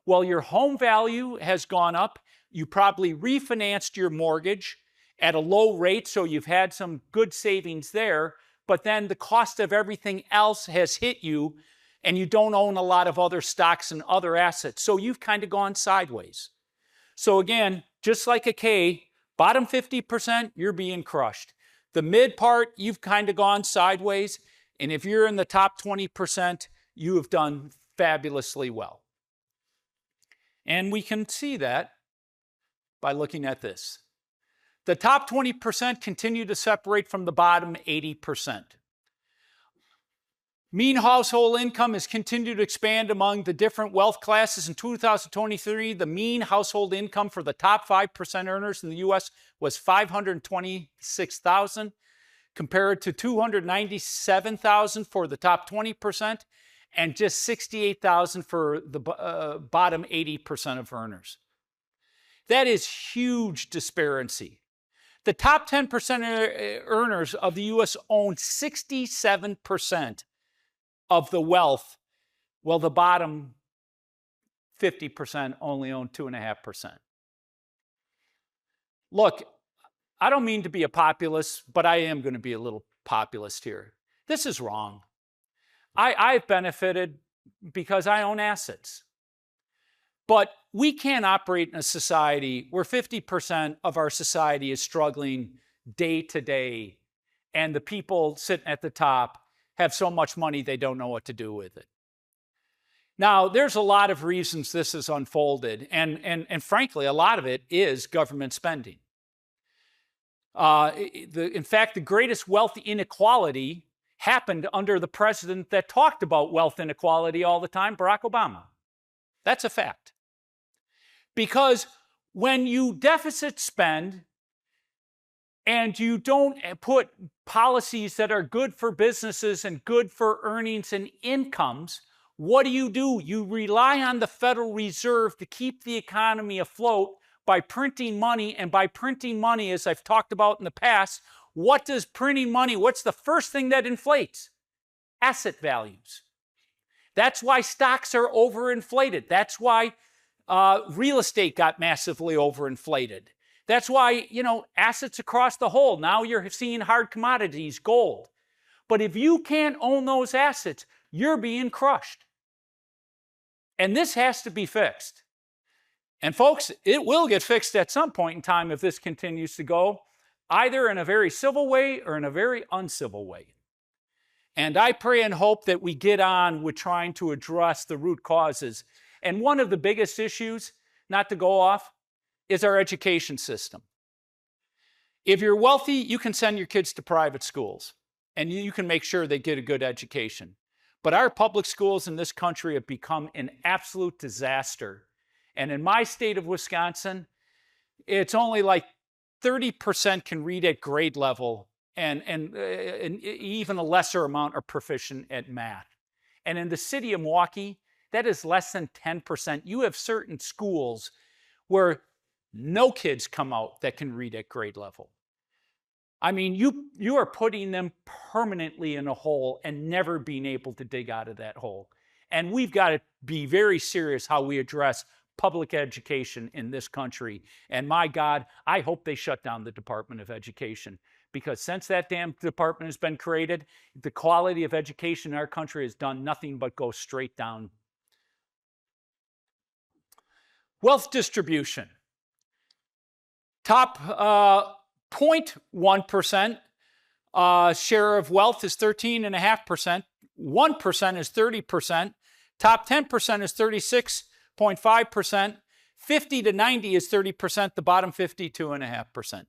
well, your home value has gone up. You probably refinanced your mortgage at a low rate, so you've had some good savings there, but then the cost of everything else has hit you, and you don't own a lot of other stocks and other assets. So you've kind of gone sideways. So again, just like a K, bottom 50%, you're being crushed. The mid part, you've kind of gone sideways. And if you're in the top 20%, you have done fabulously well. And we can see that by looking at this. The top 20% continue to separate from the bottom 80%. Mean household income has continued to expand among the different wealth classes. In 2023, the mean household income for the top 5% earners in the U.S. was $526,000, compared to $297,000 for the top 20% and just $68,000 for the bottom 80% of earners. That is huge disparity. The top 10% earners of the U.S. own 67% of the wealth, while the bottom 50% only own 2.5%. Look, I don't mean to be a populist, but I am going to be a little populist here. This is wrong. I've benefited because I own assets. But we can't operate in a society where 50% of our society is struggling day to day, and the people sitting at the top have so much money they don't know what to do with it. Now, there's a lot of reasons this has unfolded, and frankly, a lot of it is government spending. In fact, the greatest wealth inequality happened under the president that talked about wealth inequality all the time, Barack Obama. That's a fact. Because when you deficit spend and you don't put policies that are good for businesses and good for earnings and incomes, what do? You rely on the Federal Reserve to keep the economy afloat by printing money, and by printing money, as I've talked about in the past, what does printing money, what's the first thing that inflates? Asset values. That's why stocks are overinflated. That's why real estate got massively overinflated. That's why, assets across the whole, now you're seeing hard commodities, gold. But if you can't own those assets, you're being crushed. And this has to be fixed. And folks, it will get fixed at some point in time if this continues to go, either in a very civil way or in a very uncivil way. And I pray and hope that we get on with trying to address the root causes. And one of the biggest issues, not to go off, is our education system. If you're wealthy, you can send your kids to private schools, and you can make sure they get a good education. But our public schools in this country have become an absolute disaster. And in my state of Wisconsin, it's only like 30% can read at grade level, and even a lesser amount are proficient at math. And in the city of Milwaukee, that is less than 10%. You have certain schools where no kids come out that can read at grade level. I mean, you are putting them permanently in a hole and never being able to dig out of that hole. And we've got to be very serious how we address public education in this country. And my God, I hope they shut down the Department of Education, because since that damn department has been created, the quality of education in our country has done nothing but go straight down. Wealth distribution. Top 0.1% share of wealth is 13.5%. 1% is 30%. Top 10% is 36.5%. 50 to 90 is 30%. The bottom 50, 2.5%.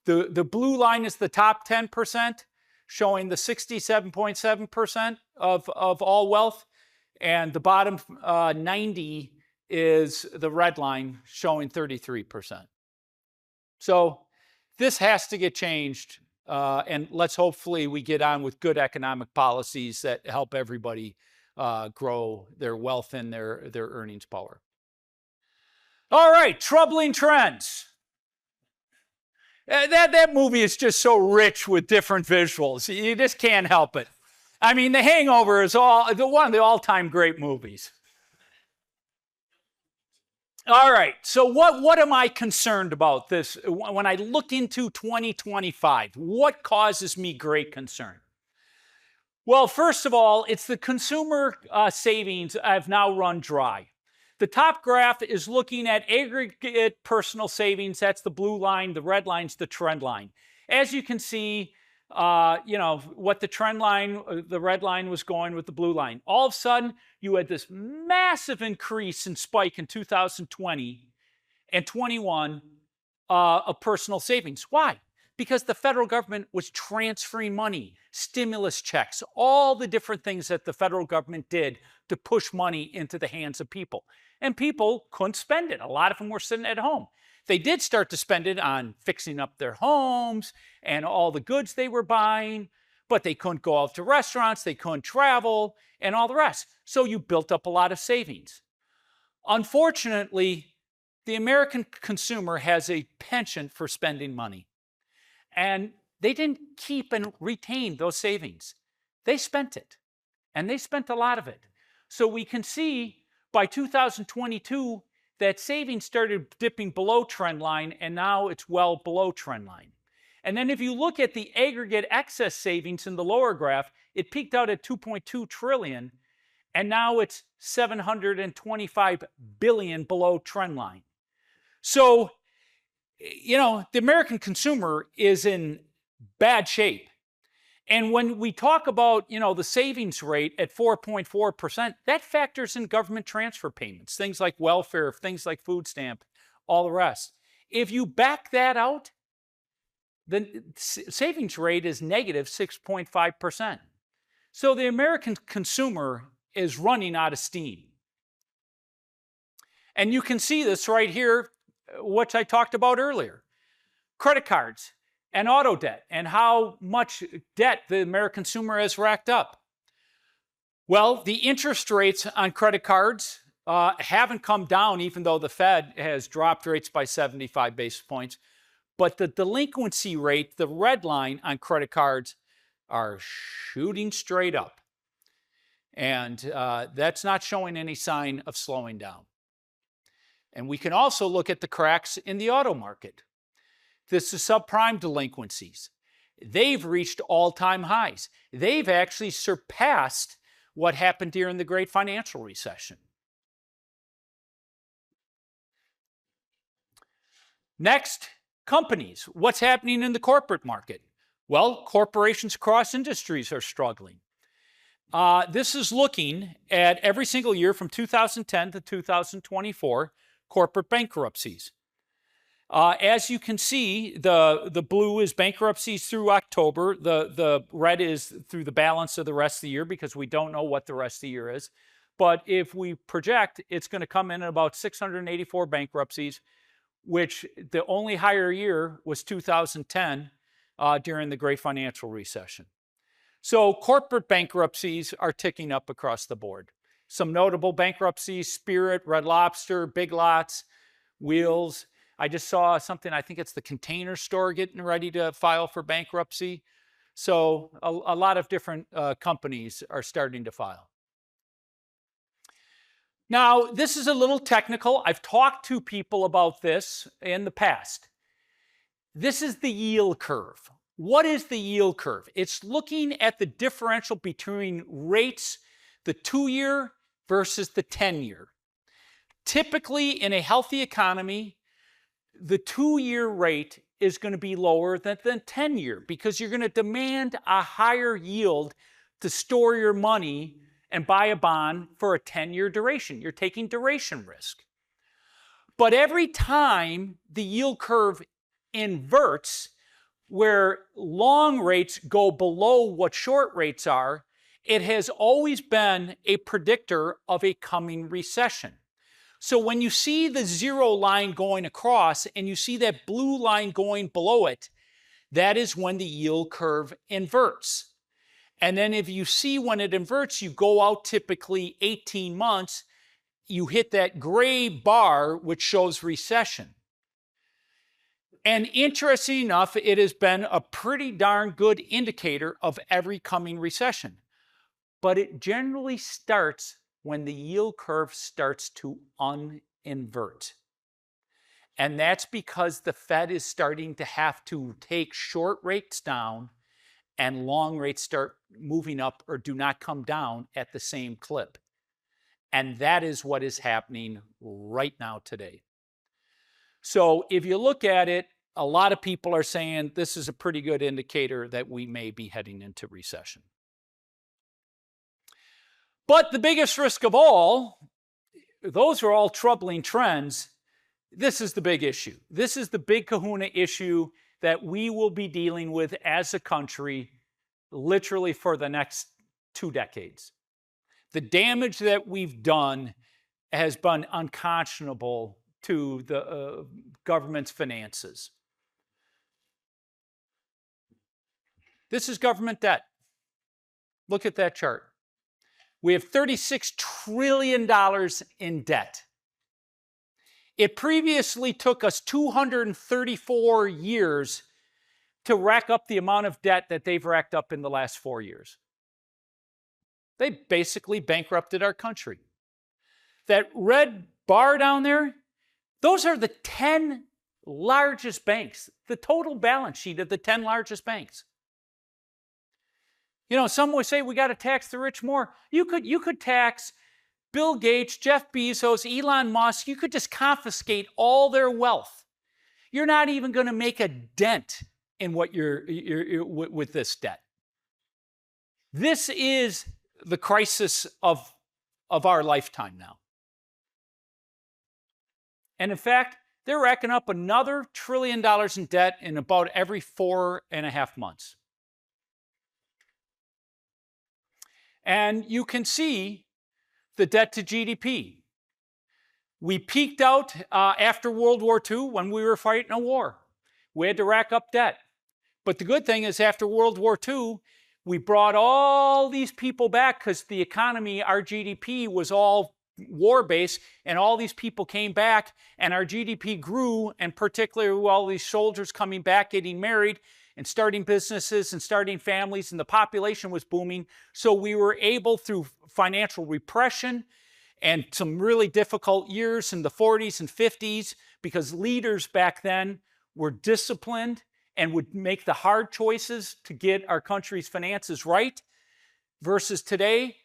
The blue line is the top 10%, showing the 67.7% of all wealth. And the bottom 90 is the red line, showing 33%. So this has to get changed, and let's hopefully we get on with good economic policies that help everybody grow their wealth and their earnings power. All right, troubling trends. That movie is just so rich with different visuals. You just can't help it. I mean, The Hangover is one of the all-time great movies. All right, so what am I concerned about this when I look into 2025? What causes me great concern? Well, first of all, it's the consumer savings have now run dry. The top graph is looking at aggregate personal savings. That's the blue line. The red line's the trend line. As you can see, what the trend line, the red line was going with the blue line. All of a sudden, you had this massive increase and spike in 2020 and 21 of personal savings. Why? Because the federal government was transferring money, stimulus checks, all the different things that the federal government did to push money into the hands of people. And people couldn't spend it. A lot of them were sitting at home. They did start to spend it on fixing up their homes and all the goods they were buying, but they couldn't go out to restaurants, they couldn't travel, and all the rest. So you built up a lot of savings. Unfortunately, the American consumer has a penchant for spending money. And they didn't keep and retain those savings. They spent it, and they spent a lot of it. So we can see by 2022 that savings started dipping below trend line, and now it's well below trend line. And then if you look at the aggregate excess savings in the lower graph, it peaked out at 2.2 trillion, and now it's 725 billion below trend line. So, the American consumer is in bad shape. And when we talk about, the savings rate at 4.4%, that factors in government transfer payments, things like welfare, things like food stamp, all the rest. If you back that out, the savings rate is negative 6.5%. So the American consumer is running out of steam. And you can see this right here, which I talked about earlier. Credit cards and auto debt and how much debt the American consumer has racked up. Well, the interest rates on credit cards haven't come down, even though the Fed has dropped rates by 75 basis points. But the delinquency rate, the red line on credit cards, are shooting straight up. And that's not showing any sign of slowing down. And we can also look at the cracks in the auto market. This is subprime delinquencies. They've reached all-time highs. They've actually surpassed what happened during the Great Financial Recession. Next, companies. What's happening in the corporate market? Well, corporations across industries are struggling. This is looking at every single year from 2010 to 2024, corporate bankruptcies. As you can see, the blue is bankruptcies through October. The red is through the balance of the rest of the year because we don't know what the rest of the year is. But if we project, it's going to come in at about 684 bankruptcies, which the only higher year was 2010 during the Great Financial Recession. So corporate bankruptcies are ticking up across the board. Some notable bankruptcies: Spirit, Red Lobster, Big Lots, Wheels. I just saw something, I think it's the Container Store getting ready to file for bankruptcy. So a lot of different companies are starting to file. Now, this is a little technical. I've talked to people about this in the past. This is the yield curve. What is the yield curve? It's looking at the differential between rates, the 2-year versus the 10-year. Typically, in a healthy economy, the 2-year rate is going to be lower than the 10-year because you're going to demand a higher yield to store your money and buy a bond for a 10-year duration. You're taking duration risk. But every time the yield curve inverts, where long rates go below what short rates are, it has always been a predictor of a coming recession. So when you see the zero line going across and you see that blue line going below it, that is when the yield curve inverts. And then if you see when it inverts, you go out typically 18 months, you hit that gray bar, which shows recession. And interesting enough, it has been a pretty darn good indicator of every coming recession. But it generally starts when the yield curve starts to uninvert. And that's because the Fed is starting to have to take short rates down and long rates start moving up or do not come down at the same clip. And that is what is happening right now today. So if you look at it, a lot of people are saying this is a pretty good indicator that we may be heading into recession. But the biggest risk of all, those are all troubling trends. This is the big issue. This is the big kahuna issue that we will be dealing with as a country literally for the next 2 decades. The damage that we've done has been unconscionable to the government's finances. This is government debt. Look at that chart. We have $36 trillion in debt. It previously took us 234 years to rack up the amount of debt that they've racked up in the last 4 years. They basically bankrupted our country. That red bar down there, those are the 10 largest banks, the total balance sheet of the 10 largest banks. You know, some would say we got to tax the rich more. You could tax Bill Gates, Jeff Bezos, Elon Musk. You could just confiscate all their wealth. You're not even going to make a dent in what you're with this debt. This is the crisis of our lifetime now. And in fact, they're racking up another $1 trillion in debt in about every 4.5 months. And you can see the debt to GDP. We peaked out after World War II when we were fighting a war. We had to rack up debt. But the good thing is after World War II, we brought all these people back because the economy, our GDP was all war-based, and all these people came back, and our GDP grew, and particularly with all these soldiers coming back, getting married, and starting businesses and starting families, and the population was booming. So we were able, through financial repression and some really difficult years in the 40s and 50s, because leaders back then were disciplined and would make the hard choices to get our country's finances right, versus today,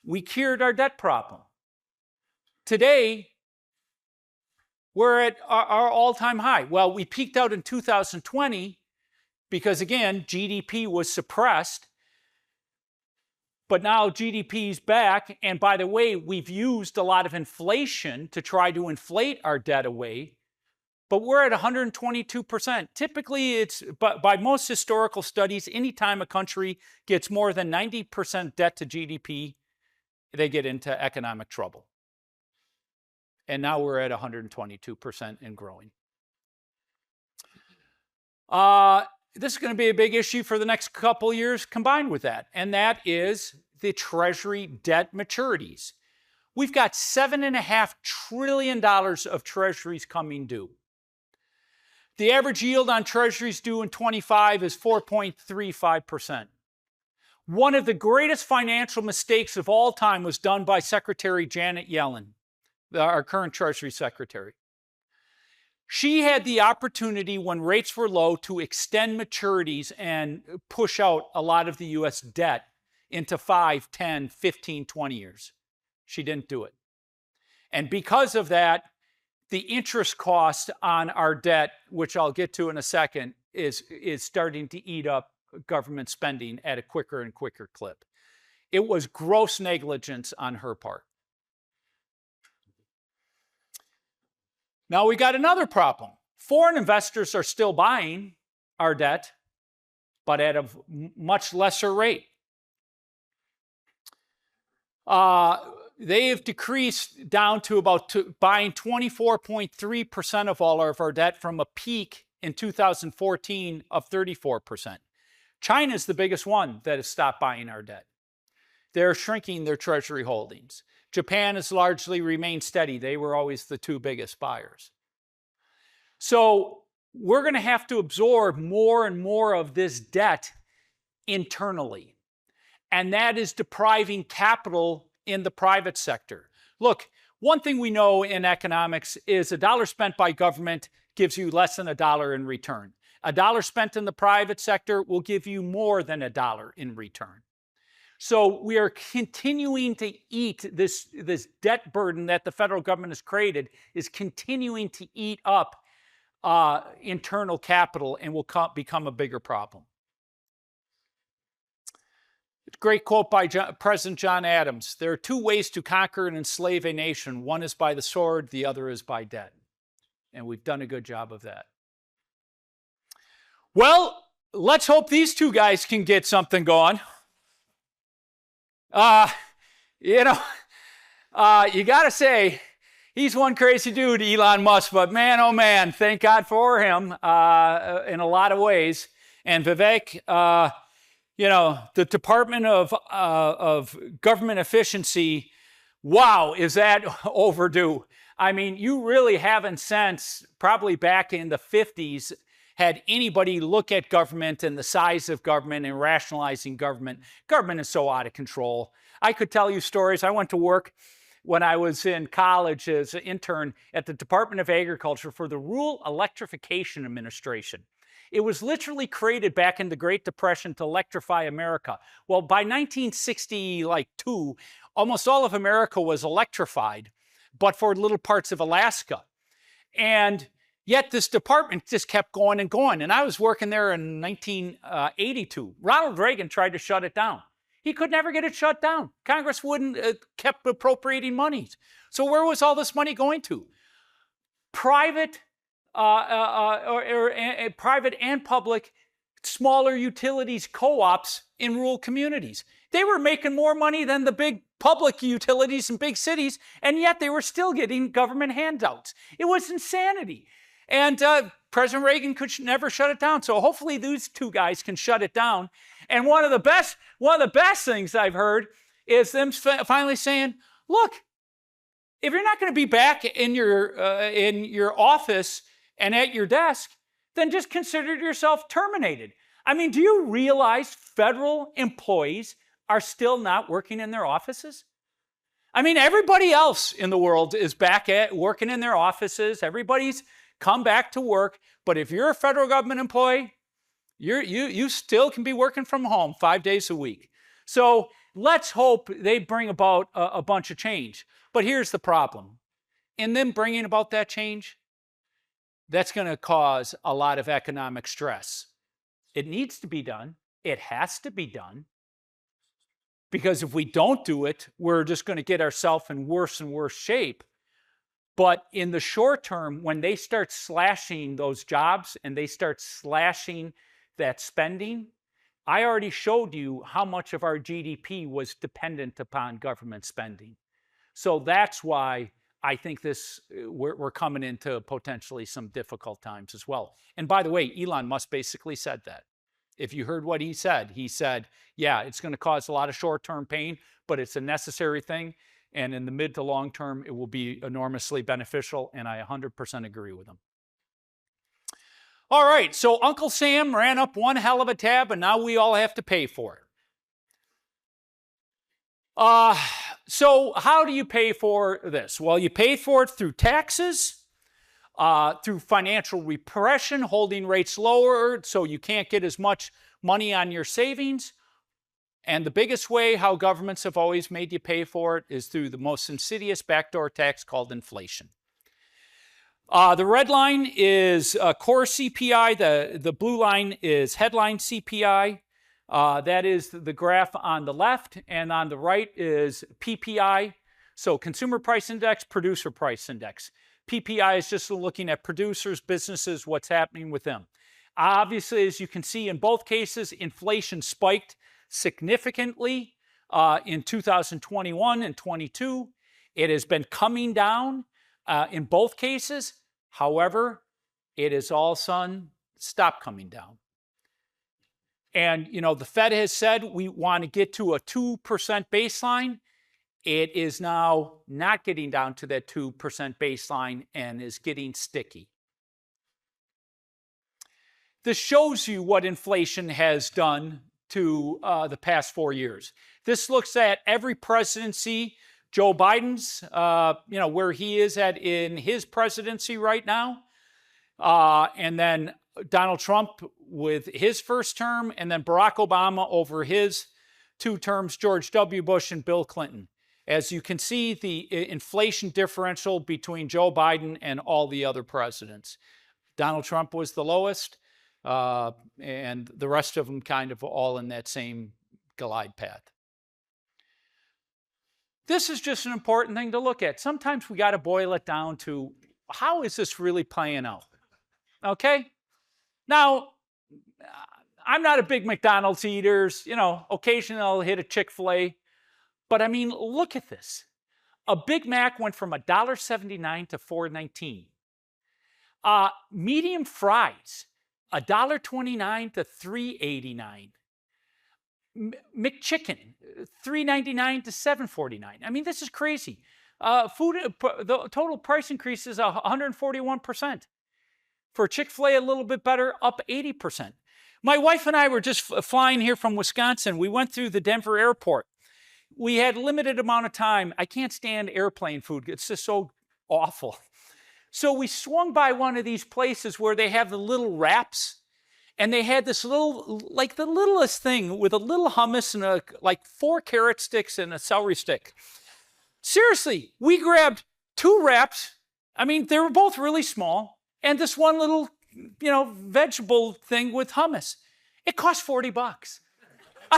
we cured our debt problem. Today, we're at our all-time high. Well, we peaked out in 2020 because, again, GDP was suppressed. But now GDP is back. And by the way, we've used a lot of inflation to try to inflate our debt away. But we're at 122%. Typically, it's by most historical studies, anytime a country gets more than 90% debt to GDP, they get into economic trouble. And now we're at 122% and growing. This is going to be a big issue for the next couple years combined with that, and that is the Treasury debt maturities. We've got $7.5 trillion of Treasuries coming due. The average yield on Treasuries due in 25 is 4.35%. One of the greatest financial mistakes of all time was done by Secretary Janet Yellen, our current Treasury Secretary. She had the opportunity when rates were low to extend maturities and push out a lot of the U.S. debt into 5, 10, 15, 20 years. She didn't do it. And because of that, the interest cost on our debt, which I'll get to in a second, is starting to eat up government spending at a quicker and quicker clip. It was gross negligence on her part. Now we got another problem. Foreign investors are still buying our debt, but at a much lesser rate. They have decreased down to about buying 24.3% of all of our debt from a peak in 2014 of 34%. China is the biggest one that has stopped buying our debt. They're shrinking their Treasury holdings. Japan has largely remained steady. They were always the two biggest buyers. So we're going to have to absorb more and more of this debt internally. And that is depriving capital in the private sector. Look, one thing we know in economics is $1 spent by government gives you less than $1 in return. A dollar spent in the private sector will give you more than a dollar in return. So we are continuing to eat this debt burden that the federal government has created is continuing to eat up internal capital and will become a bigger problem. Great quote by President John Adams. There are two ways to conquer and enslave a nation. One is by the sword, the other is by debt. And we've done a good job of that. Well, let's hope these two guys can get something going. You got to say, he's one crazy dude, Elon Musk, but man, oh man, thank God for him in a lot of ways. And Vivek, the Department of Government Efficiency, wow, is that overdue? I mean, you really haven't since probably back in the 50s had anybody look at government and the size of government and rationalizing government. Government is so out of control. I could tell you stories. I went to work when I was in college as an intern at the Department of Agriculture for the Rural Electrification Administration. It was literally created back in the Great Depression to electrify America. Well, by 1962, almost all of America was electrified, but for little parts of Alaska. And yet this department just kept going and going. And I was working there in 1982. Ronald Reagan tried to shut it down. He could never get it shut down. Congress kept appropriating monies. So where was all this money going to? Private private and public smaller utilities co-ops in rural communities. They were making more money than the big public utilities in big cities, and yet they were still getting government handouts. It was insanity. And President Reagan could never shut it down. So hopefully these two guys can shut it down. And one of the best things I've heard is them finally saying, look, if you're not going to be back in your office and at your desk, then just consider yourself terminated. I mean, do you realize federal employees are still not working in their offices? I mean, everybody else in the world is back at working in their offices. Everybody's come back to work. But if you're a federal government employee, you still can be working from home 5 days a week. So let's hope they bring about a bunch of change. But here's the problem. In them bringing about that change, that's going to cause a lot of economic stress. It needs to be done. It has to be done. Because if we don't do it, we're just going to get ourselves in worse and worse shape. But in the short term, when they start slashing those jobs and they start slashing that spending, I already showed you how much of our GDP was dependent upon government spending. So that's why I think we're coming into potentially some difficult times as well. And by the way, Elon Musk basically said that. If you heard what he said, yeah, it's going to cause a lot of short-term pain, but it's a necessary thing. And in the mid to long term, it will be enormously beneficial. And I 100% agree with him. All right, so Uncle Sam ran up one hell of a tab, and now we all have to pay for it. So how do you pay for this? Well, you pay for it through taxes, through financial repression, holding rates lower so you can't get as much money on your savings. And the biggest way how governments have always made you pay for it is through the most insidious backdoor tax called inflation. The red line is core CPI. The blue line is headline CPI. That is the graph on the left, and on the right is PPI. So Consumer Price Index, Producer Price Index. PPI is just looking at producers, businesses, what's happening with them. Obviously, as you can see in both cases, inflation spiked significantly in 2021 and 22. It has been coming down in both cases. However, it has all of a sudden stopped coming down. And, the Fed has said we want to get to a 2% baseline. It is now not getting down to that 2% baseline and is getting sticky. This shows you what inflation has done to the past 4 years. This looks at every presidency. Joe Biden's, where he is at in his presidency right now. And then Donald Trump with his first term, and then Barack Obama over his 2 terms, George W. Bush and Bill Clinton. As you can see, the inflation differential between Joe Biden and all the other presidents. Donald Trump was the lowest, and the rest of them kind of all in that same glide path. This is just an important thing to look at. Sometimes we got to boil it down to, how is this really playing out? Okay? Now, I'm not a big McDonald's eater. Occasionally I'll hit a Chick-fil-A. But I mean, look at this. A Big Mac went from $1.79 to $4.19. Medium fries, $1.29 to $3.89. McChicken, $3.99 to $7.49. I mean, this is crazy. The total price increase is 141%. For Chick-fil-A, a little bit better, up 80%. My wife and I were just flying here from Wisconsin. We went through the Denver airport. We had limited amount of time. I can't stand airplane food. It's just so awful. So we swung by one of these places where they have the little wraps, and they had this little, like the littlest thing with a little hummus and like 4 carrot sticks and a celery stick. Seriously, we grabbed 2 wraps. I mean, they were both really small, and this one little, vegetable thing with hummus. It cost $40. I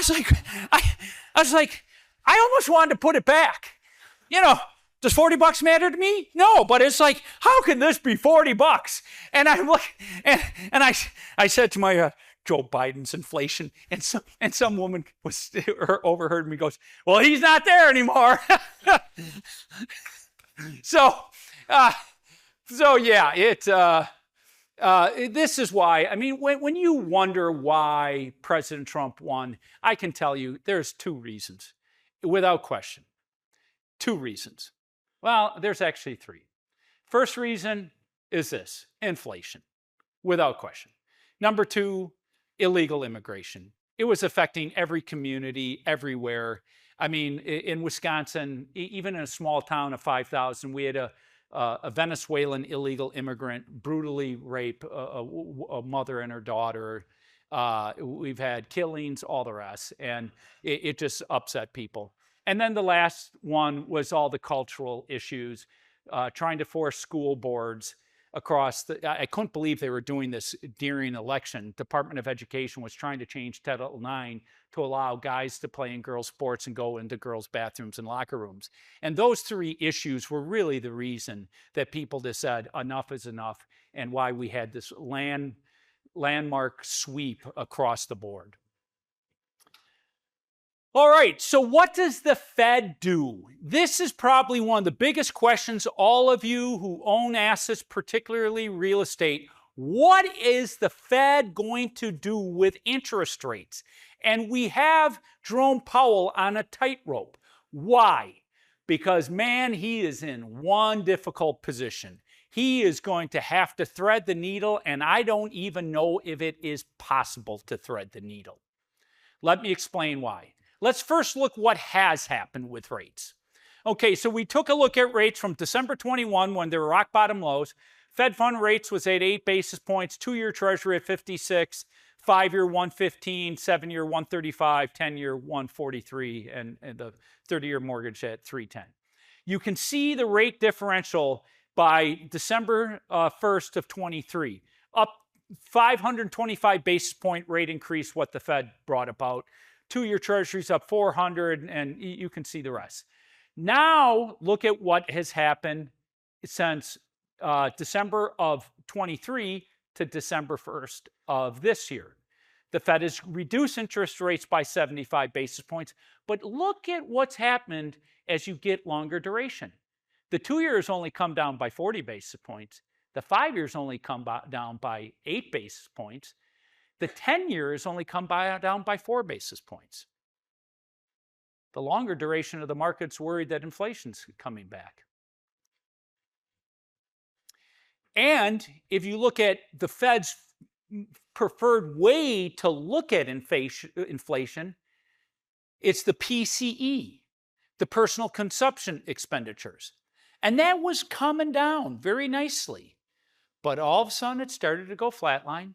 was like, I almost wanted to put it back. Does $40 matter to me? No, but it's like, how can this be $40? And I'm like, and I said to my Joe Biden's inflation, and some woman overheard me, goes, well, he's not there anymore. So yeah, this is why. I mean, when you wonder why President Trump won, I can tell you there's 2 reasons, without question. 2 reasons. Well, there's actually 3. First reason is this: inflation, without question. Number 2, illegal immigration. It was affecting every community, everywhere. I mean, in Wisconsin, even in a small town of 5,000, we had a Venezuelan illegal immigrant brutally rape a mother and her daughter. We've had killings, all the rest, and it just upset people. And then the last one was all the cultural issues, trying to force school boards across I couldn't believe they were doing this during election. Department of Education was trying to change Title IX to allow guys to play in girls' sports and go into girls' bathrooms and locker rooms. And those 3 issues were really the reason that people just said enough is enough, and why we had this landmark sweep across the board. All right, so what does the Fed do? This is probably one of the biggest questions all of you who own assets, particularly real estate. What is the Fed going to do with interest rates? And we have Jerome Powell on a tightrope. Why? Because, man, he is in one difficult position. He is going to have to thread the needle, and I don't even know if it is possible to thread the needle. Let me explain why. Let's first look what has happened with rates. Okay, so we took a look at rates from December 21, when they were rock bottom lows. Fed fund rates was at 8 basis points, 2-year Treasury at 56, 5-year 115, 7-year 135, 10-year 143, and the 30-year mortgage at 310. You can see the rate differential by December 1st of 23, up 525 basis point rate increase, what the Fed brought about. 2-year Treasuries up 400, and you can see the rest. Now, look at what has happened since December of 23 to December 1st of this year. The Fed has reduced interest rates by 75 basis points, but look at what's happened as you get longer duration. The 2 years only come down by 40 basis points. The 5 years only come down by 8 basis points. The 10 years only come down by 4 basis points. The longer duration of the market's worried that inflation's coming back. And if you look at the Fed's preferred way to look at inflation, it's the PCE, the personal consumption expenditures. And that was coming down very nicely. But all of a sudden, it started to go flatline.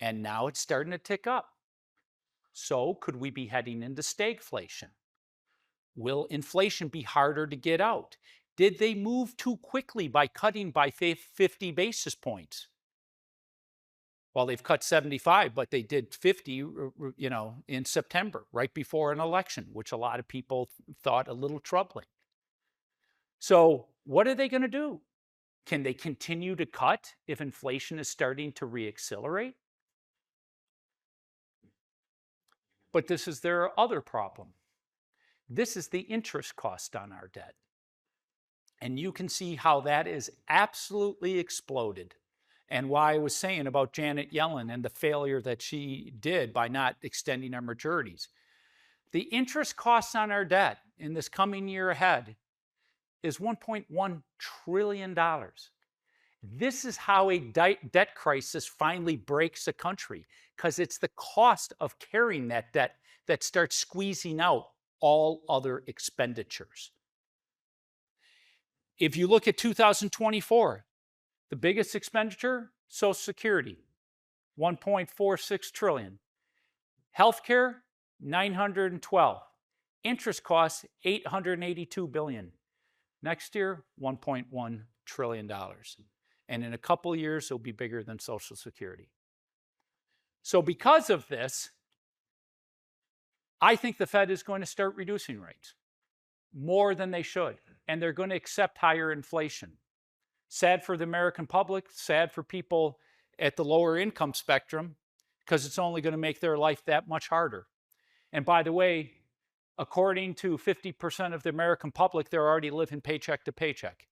And now it's starting to tick up. So could we be heading into stagflation? Will inflation be harder to get out? Did they move too quickly by cutting by 50 basis points? Well, they've cut 75, but they did 50, in September, right before an election, which a lot of people thought a little troubling. So what are they going to do? Can they continue to cut if inflation is starting to reaccelerate? But this is their other problem. This is the interest cost on our debt. And you can see how that is absolutely exploded. And why I was saying about Janet Yellen and the failure that she did by not extending our maturities. The interest costs on our debt in this coming year ahead is $1.1 trillion. This is how a debt crisis finally breaks a country, because it's the cost of carrying that debt that starts squeezing out all other expenditures. If you look at 2024, the biggest expenditure, Social Security, $1.46 trillion. Healthcare, $912. Interest costs, $882 billion. Next year, $1.1 trillion. And in a couple of years, it'll be bigger than Social Security. So because of this, I think the Fed is going to start reducing rates more than they should. And they're going to accept higher inflation. Sad for the American public, sad for people at the lower income spectrum, because it's only going to make their life that much harder. And by the way, according to 50% of the American public, they're already living paycheck to paycheck.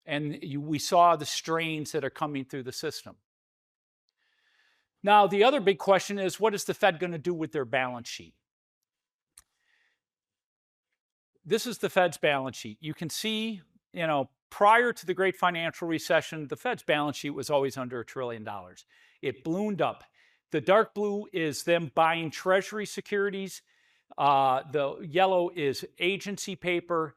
And we saw the strains that are coming through the system. Now, the other big question is, what is the Fed going to do with their balance sheet? This is the Fed's balance sheet. You can see, prior to the great financial recession, the Fed's balance sheet was always under $1 trillion. It ballooned up. The dark blue is them buying Treasury securities. The yellow is agency paper.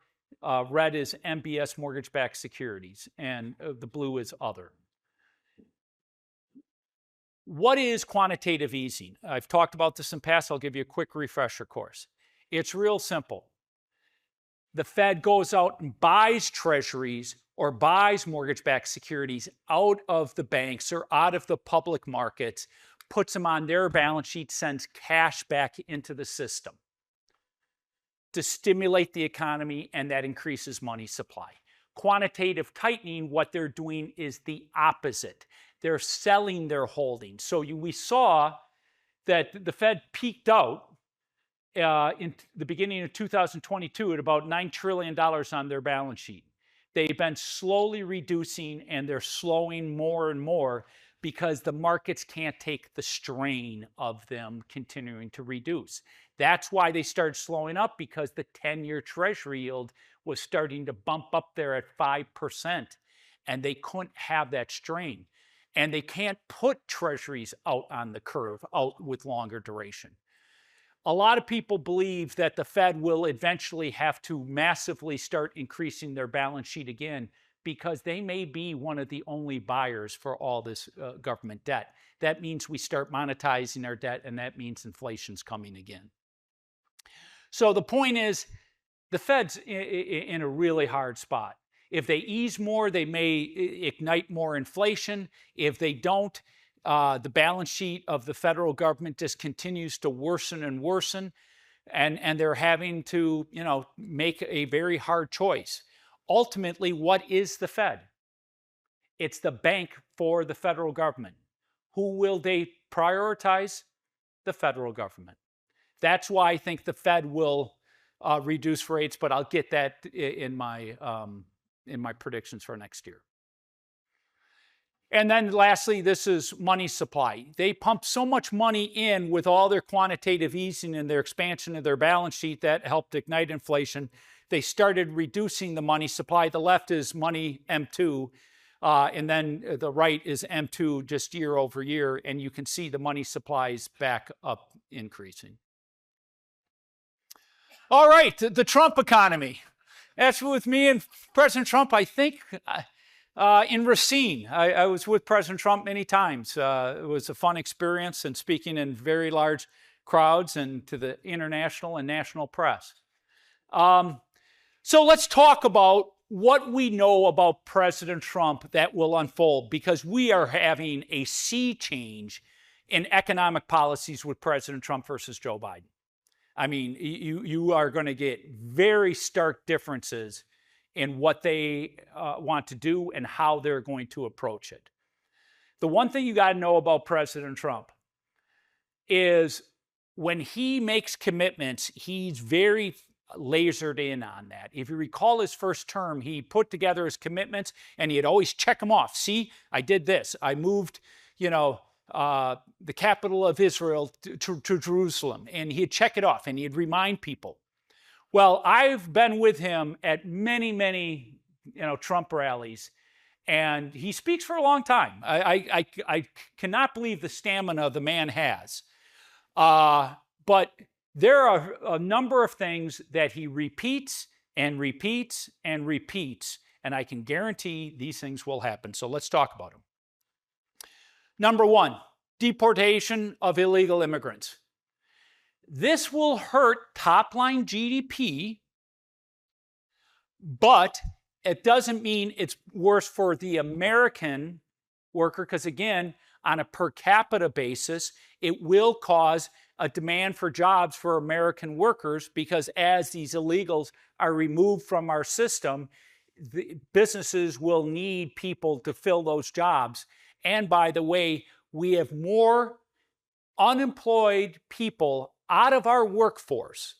Red is MBS mortgage-backed securities. And the blue is other. What is quantitative easing? I've talked about this in past. I'll give you a quick refresher course. It's real simple. The Fed goes out and buys treasuries or buys mortgage-backed securities out of the banks or out of the public markets, puts them on their balance sheet, sends cash back into the system to stimulate the economy, and that increases money supply. Quantitative tightening, what they're doing is the opposite. They're selling their holdings. So we saw that the Fed peaked out in the beginning of 2022 at about $9 trillion on their balance sheet. They've been slowly reducing, and they're slowing more and more because the markets can't take the strain of them continuing to reduce. That's why they started slowing up, because the 10-year Treasury yield was starting to bump up there at 5%, and they couldn't have that strain. And they can't put treasuries out on the curve, out with longer duration. A lot of people believe that the Fed will eventually have to massively start increasing their balance sheet again, because they may be one of the only buyers for all this government debt. That means we start monetizing our debt, and that means inflation's coming again. So the point is, the Fed's in a really hard spot. If they ease more, they may ignite more inflation. If they don't, the balance sheet of the federal government just continues to worsen and worsen, and they're having to, make a very hard choice. Ultimately, what is the Fed? It's the bank for the federal government. Who will they prioritize? The federal government. That's why I think the Fed will reduce rates, but I'll get that in my predictions for next year. And then lastly, this is money supply. They pump so much money in with all their quantitative easing and their expansion of their balance sheet that helped ignite inflation. They started reducing the money supply. The left is money M2, and then the right is M2 just year over year, and you can see the money supply is back up increasing. All right, the Trump economy. That's with me and President Trump. I think In Racine, I was with President Trump many times. It was a fun experience and speaking in very large crowds and to the international and national press. So let's talk about what we know about President Trump that will unfold, because we are having a sea change in economic policies with President Trump versus Joe Biden. I mean, you are going to get very stark differences in what they want to do and how they're going to approach it. The one thing you got to know about President Trump is when he makes commitments, he's very lasered in on that. If you recall his first term, he put together his commitments and he'd always check them off. See, I did this. I moved, the capital of Israel to Jerusalem, and he'd check it off and he'd remind people. Well, I've been with him at many, Trump rallies, and he speaks for a long time. I cannot believe the stamina the man has. But there are a number of things that he repeats and repeats and repeats, and I can guarantee these things will happen. So let's talk about them. Number one, deportation of illegal immigrants. This will hurt top-line GDP, but it doesn't mean it's worse for the American worker, because again, on a per capita basis, it will cause a demand for jobs for American workers, because as these illegals are removed from our system, the businesses will need people to fill those jobs. And by the way, we have more unemployed people out of our workforce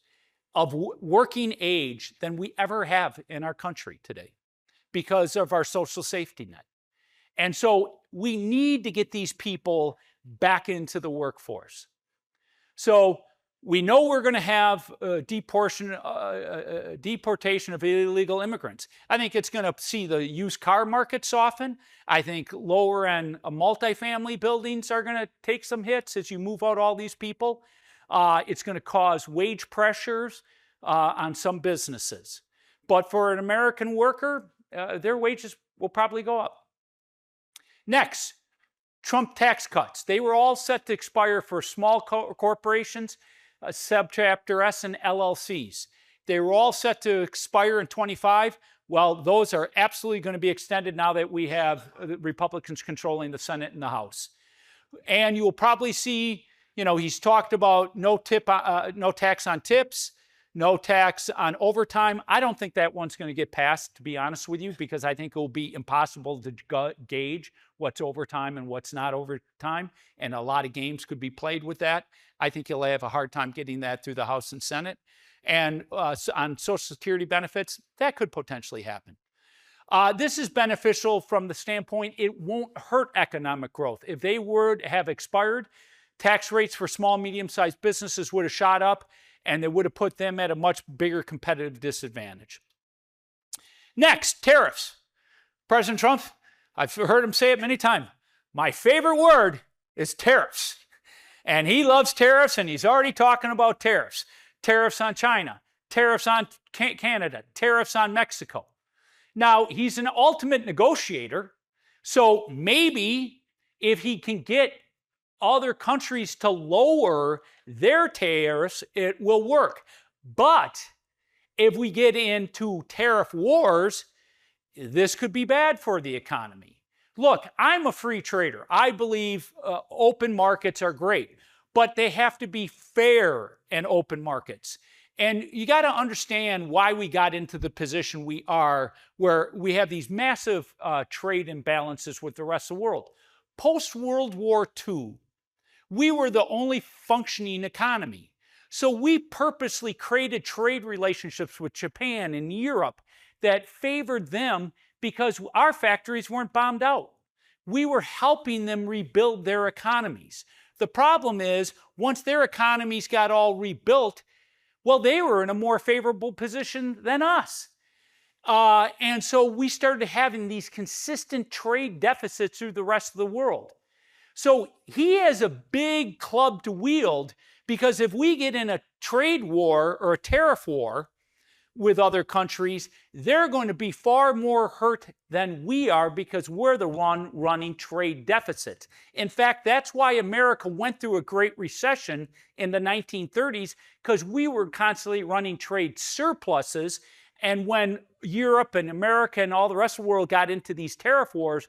of working age than we ever have in our country today because of our social safety net. And so we need to get these people back into the workforce. So we know we're going to have deportation of illegal immigrants. I think it's going to see the used car market soften. I think lower end multifamily buildings are going to take some hits as you move out all these people. It's going to cause wage pressures on some businesses. But for an American worker, their wages will probably go up. Next, Trump tax cuts. They were all set to expire for small corporations, subchapter S and LLCs. They were all set to expire in 25. Well, those are absolutely going to be extended now that we have the Republicans controlling the Senate and the House. And you will probably see, he's talked about no tax on tips, no tax on overtime. I don't think that one's going to get passed, to be honest with you, because I think it will be impossible to gauge what's overtime and what's not overtime. And a lot of games could be played with that. I think he'll have a hard time getting that through the House and Senate. And on Social Security benefits, that could potentially happen. This is beneficial from the standpoint it won't hurt economic growth. If they would have expired, tax rates for small, medium-sized businesses would have shot up, and they would have put them at a much bigger competitive disadvantage. Next, tariffs. President Trump, I've heard him say it many times, my favorite word is tariffs. And he loves tariffs, and he's already talking about tariffs. Tariffs on China, tariffs on Canada, tariffs on Mexico. Now, he's an ultimate negotiator, so maybe if he can get other countries to lower their tariffs, it will work. But if we get into tariff wars, this could be bad for the economy. Look, I'm a free trader. I believe open markets are great, but they have to be fair and open markets. And you got to understand why we got into the position we are, where we have these massive trade imbalances with the rest of the world. Post-World War II, we were the only functioning economy. So we purposely created trade relationships with Japan and Europe that favored them because our factories weren't bombed out. We were helping them rebuild their economies. The problem is, once their economies got all rebuilt, well, they were in a more favorable position than us. And so we started having these consistent trade deficits through the rest of the world. So he has a big club to wield, because if we get in a trade war or a tariff war, with other countries, they're going to be far more hurt than we are because we're the one running trade deficits. In fact, that's why America went through a Great Recession in the 1930s, because we were constantly running trade surpluses. And when Europe and America and all the rest of the world got into these tariff wars,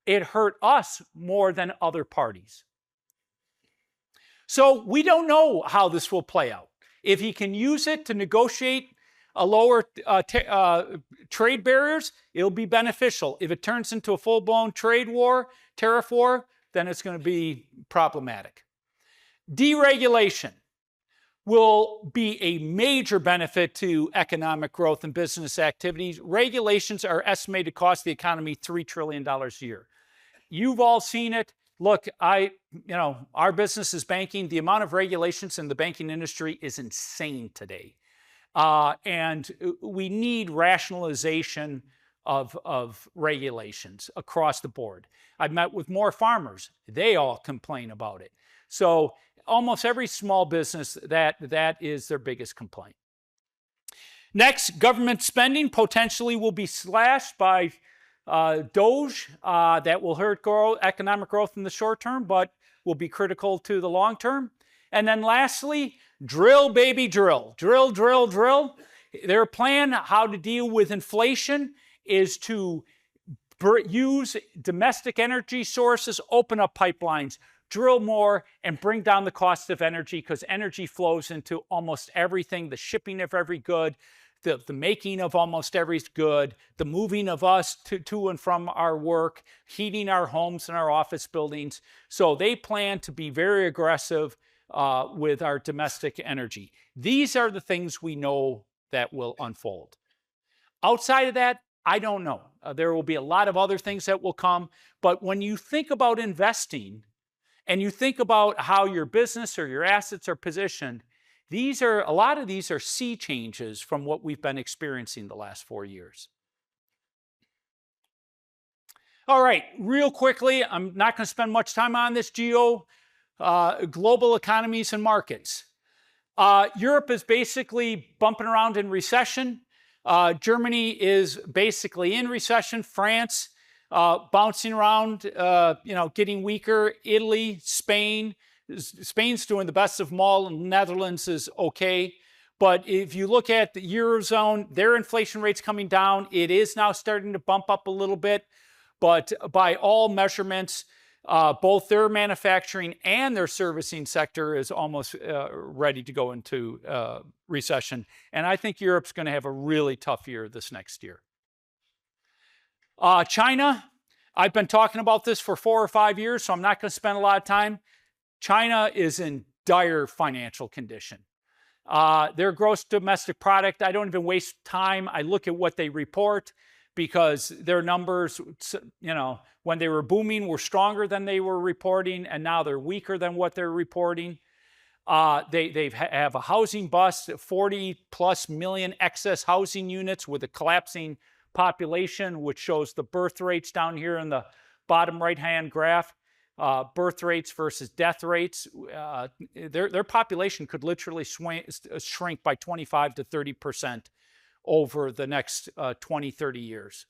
it hurt us more than other parties. So we don't know how this will play out. If he can use it to negotiate a lower trade barriers, it'll be beneficial. If it turns into a full-blown trade war, tariff war, then it's going to be problematic. Deregulation will be a major benefit to economic growth and business activities. Regulations are estimated to cost the economy $3 trillion a year. You've all seen it. Look, our business is banking. The amount of regulations in the banking industry is insane today. And we need rationalization of regulations across the board. I've met with more farmers. They all complain about it. So almost every small business, that is their biggest complaint. Next, government spending potentially will be slashed by DOGE. That will hurt economic growth in the short term, but will be critical to the long term. And then lastly, drill, baby, drill. Drill, drill, drill. Their plan how to deal with inflation is to use domestic energy sources, open up pipelines, drill more, and bring down the cost of energy, because energy flows into almost everything, the shipping of every good, the making of almost every good, the moving of us to and from our work, heating our homes and our office buildings. So they plan to be very aggressive with our domestic energy. These are the things we know that will unfold. Outside of that, I don't know. There will be a lot of other things that will come. But when you think about investing and you think about how your business or your assets are positioned, a lot of these are sea changes from what we've been experiencing the last 4 years. All right, real quickly, I'm not going to spend much time on this. Global economies and markets. Europe is basically bumping around in recession. Germany is basically in recession. France bouncing around, getting weaker. Italy, Spain. Spain's doing the best of them all, and Netherlands is okay. But if you look at the Eurozone, their inflation rate's coming down. It is now starting to bump up a little bit. But by all measurements, both their manufacturing and their servicing sector is almost ready to go into recession. And I think Europe's going to have a really tough year this next year. China, I've been talking about this for 4 or 5 years, so I'm not going to spend a lot of time. China is in dire financial condition. Their gross domestic product, I don't even waste time. I look at what they report, because their numbers, when they were booming, were stronger than they were reporting, and now they're weaker than what they're reporting. They have a housing bust, 40+ million excess housing units with a collapsing population, which shows the birth rates down here in the bottom right-hand graph. Birth rates versus death rates. Their population could literally shrink by 25 to 30% over the next 20, 30 years.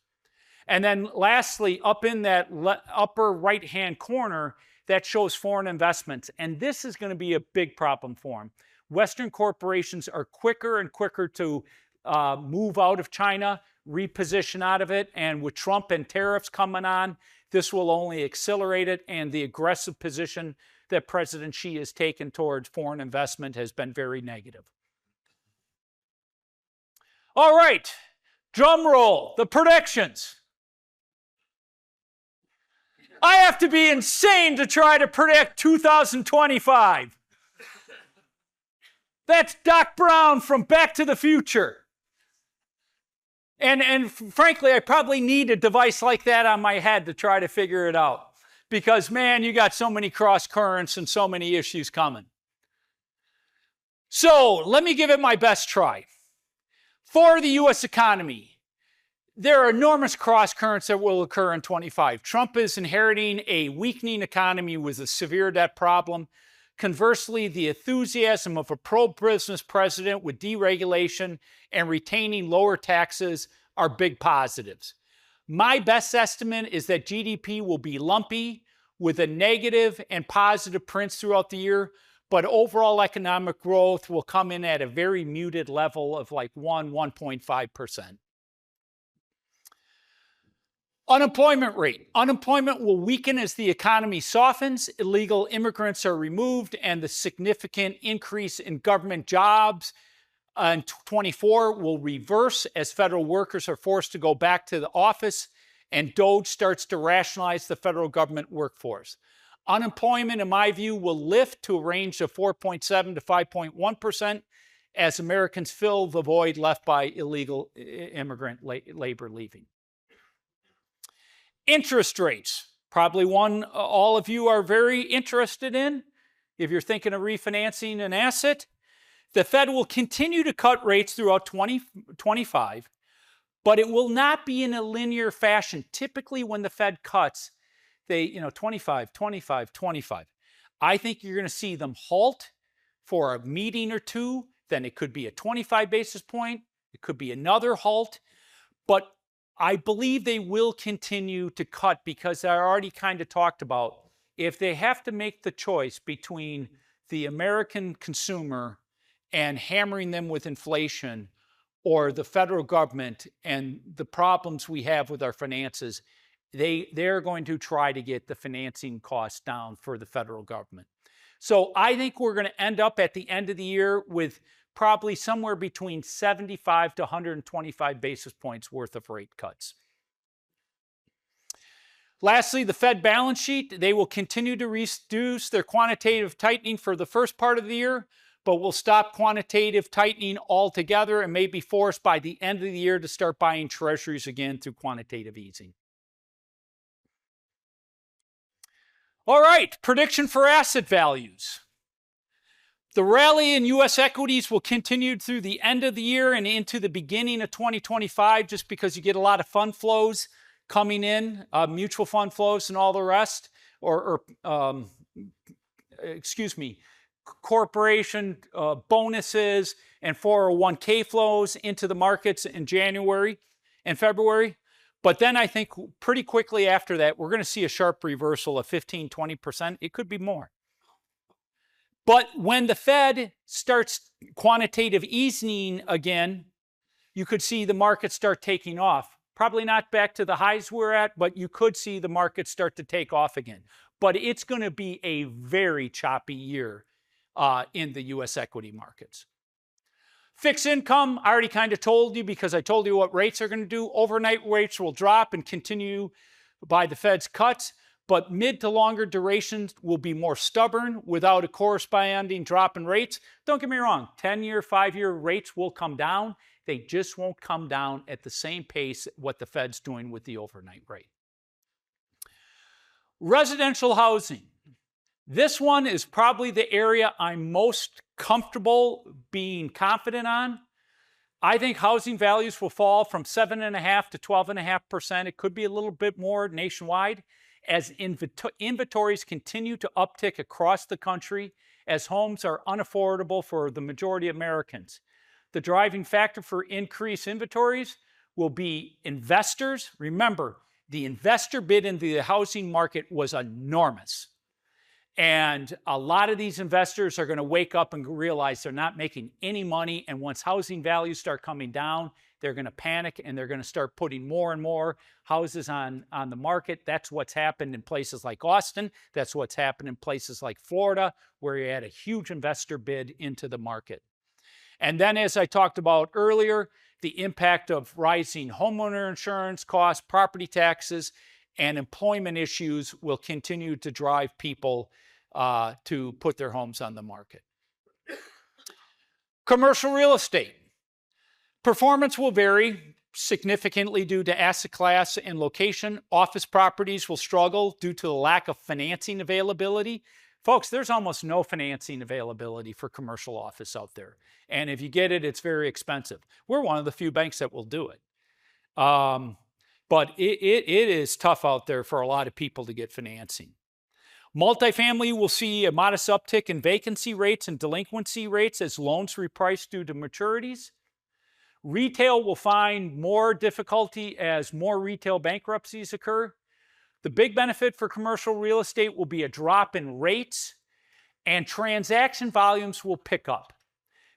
And then lastly, up in that upper right-hand corner, that shows foreign investments. And this is going to be a big problem for them. Western corporations are quicker and quicker to move out of China, reposition out of it. And with Trump and tariffs coming on, this will only accelerate it. And the aggressive position that President Xi has taken towards foreign investment has been very negative. All right, drum roll, the predictions. I have to be insane to try to predict 2025. That's Doc Brown from Back to the Future. And frankly, I probably need a device like that on my head to try to figure it out. Because, man, you got so many cross currents and so many issues coming. So, let me give it my best try. For the U.S. economy, there are enormous cross currents that will occur in 25. Trump is inheriting a weakening economy with a severe debt problem. Conversely, the enthusiasm of a pro-business president with deregulation and retaining lower taxes are big positives. My best estimate is that GDP will be lumpy with a negative and positive prints throughout the year, but overall economic growth will come in at a very muted level of like 1.5%. Unemployment rate. Unemployment will weaken as the economy softens, illegal immigrants are removed, and the significant increase in government jobs in 24 will reverse as federal workers are forced to go back to the office and DOGE starts to rationalize the federal government workforce. Unemployment, in my view, will lift to a range of 4.7 to 5.1% as Americans fill the void left by illegal immigrant labor leaving. Interest rates, probably one all of you are very interested in if you're thinking of refinancing an asset. The Fed will continue to cut rates throughout 2025, but it will not be in a linear fashion. Typically, when the Fed cuts, they, 25, 25, 25. I think you're going to see them halt for a meeting or two. Then it could be a 25 basis point. It could be another halt. But I believe they will continue to cut because I already kind of talked about if they have to make the choice between the American consumer and hammering them with inflation or the federal government and the problems we have with our finances, they're going to try to get the financing costs down for the federal government. So I think we're going to end up at the end of the year with probably somewhere between 75 to 125 basis points worth of rate cuts. Lastly, the Fed balance sheet. They will continue to reduce their quantitative tightening for the first part of the year, but will stop quantitative tightening altogether and may be forced by the end of the year to start buying treasuries again through quantitative easing. All right, prediction for asset values. The rally in U.S. equities will continue through the end of the year and into the beginning of 2025 just because you get a lot of fund flows coming in, mutual fund flows and all the rest, corporation bonuses and 401k flows into the markets in January and February. But then I think pretty quickly after that, we're going to see a sharp reversal of 15, 20%. It could be more. But when the Fed starts quantitative easing again, you could see the market start taking off. Probably not back to the highs we're at, but you could see the market start to take off again. But it's going to be a very choppy year in the U.S. equity markets. Fixed income, I already kind of told you because I told you what rates are going to do. Overnight rates will drop and continue by the Fed's cuts. But mid to longer durations will be more stubborn without a corresponding drop in rates. Don't get me wrong, 10-year, 5-year rates will come down. They just won't come down at the same pace what the Fed's doing with the overnight rate. Residential housing. This one is probably the area I'm most comfortable being confident on. I think housing values will fall from 7.5% to 12.5%. It could be a little bit more nationwide as inventories continue to uptick across the country as homes are unaffordable for the majority of Americans. The driving factor for increased inventories will be investors. Remember, the investor bid into the housing market was enormous. And a lot of these investors are going to wake up and realize they're not making any money. And once housing values start coming down, they're going to panic and they're going to start putting more and more houses on the market. That's what's happened in places like Austin. That's what's happened in places like Florida, where you had a huge investor bid into the market. And then, as I talked about earlier, the impact of rising homeowner insurance costs, property taxes, and employment issues will continue to drive people to put their homes on the market. Commercial real estate. Performance will vary significantly due to asset class and location. Office properties will struggle due to the lack of financing availability. Folks, there's almost no financing availability for commercial office out there. And if you get it, it's very expensive. We're one of the few banks that will do it. But it is tough out there for a lot of people to get financing. Multifamily will see a modest uptick in vacancy rates and delinquency rates as loans reprice due to maturities. Retail will find more difficulty as more retail bankruptcies occur. The big benefit for commercial real estate will be a drop in rates, and transaction volumes will pick up.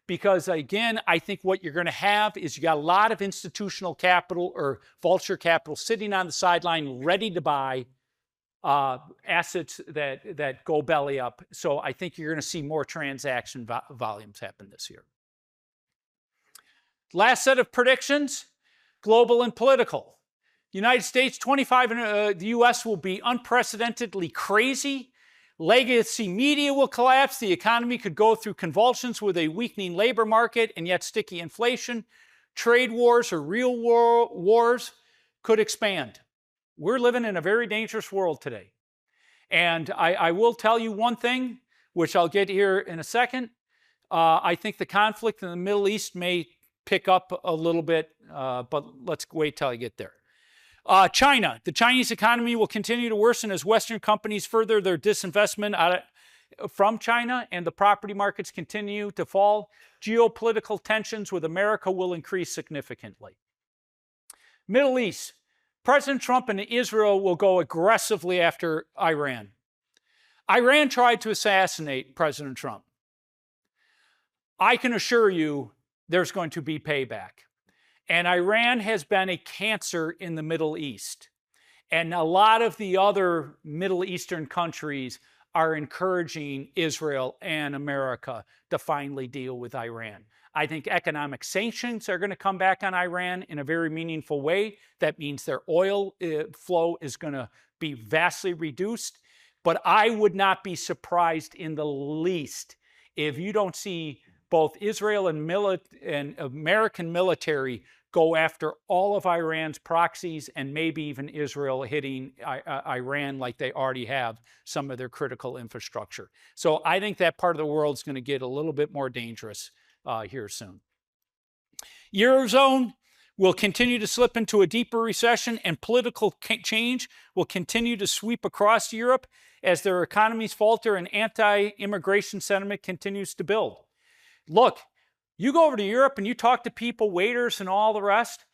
Because again, I think what you're going to have is you got a lot of institutional capital or vulture capital sitting on the sideline ready to buy assets that go belly up. So I think you're going to see more transaction volumes happen this year. Last set of predictions, global and political. United States, 25, the U.S. will be unprecedentedly crazy. Legacy media will collapse. The economy could go through convulsions with a weakening labor market and yet sticky inflation. Trade wars or real wars could expand. We're living in a very dangerous world today. And I will tell you one thing, which I'll get here in a second. I think the conflict in the Middle East may pick up a little bit, but let's wait till I get there. China. The Chinese economy will continue to worsen as Western companies further their disinvestment from China, and the property markets continue to fall. Geopolitical tensions with America will increase significantly. Middle East. President Trump and Israel will go aggressively after Iran. Iran tried to assassinate President Trump. I can assure you there's going to be payback. And Iran has been a cancer in the Middle East. And a lot of the other Middle Eastern countries are encouraging Israel and America to finally deal with Iran. I think economic sanctions are going to come back on Iran in a very meaningful way. That means their oil flow is going to be vastly reduced. But I would not be surprised in the least if you don't see both Israel and American military go after all of Iran's proxies and maybe even Israel hitting Iran like they already have some of their critical infrastructure. So I think that part of the world is going to get a little bit more dangerous here soon. Eurozone will continue to slip into a deeper recession, and political change will continue to sweep across Europe as their economies falter and anti-immigration sentiment continues to build. Look, you go over to Europe and you talk to people, waiters and all the rest,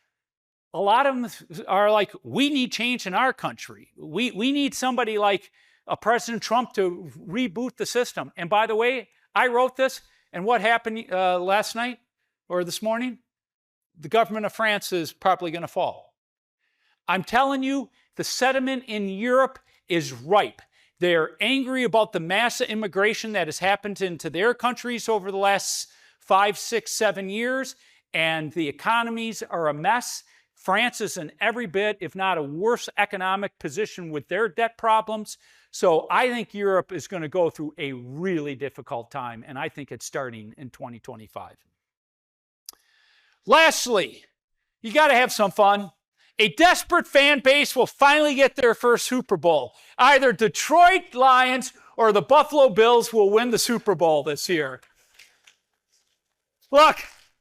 a lot of them are like, we need change in our country. We need somebody like President Trump to reboot the system. And by the way, I wrote this, and what happened last night or this morning? The government of France is probably going to fall. I'm telling you, the sentiment in Europe is ripe. They're angry about the mass immigration that has happened into their countries over the last 5, 6, 7 years, and the economies are a mess. France is in every bit, if not a worse economic position with their debt problems. So I think Europe is going to go through a really difficult time, and I think it's starting in 2025. Lastly, you got to have some fun. A desperate fan base will finally get their first Super Bowl. Either Detroit Lions or the Buffalo Bills will win the Super Bowl this year. Look,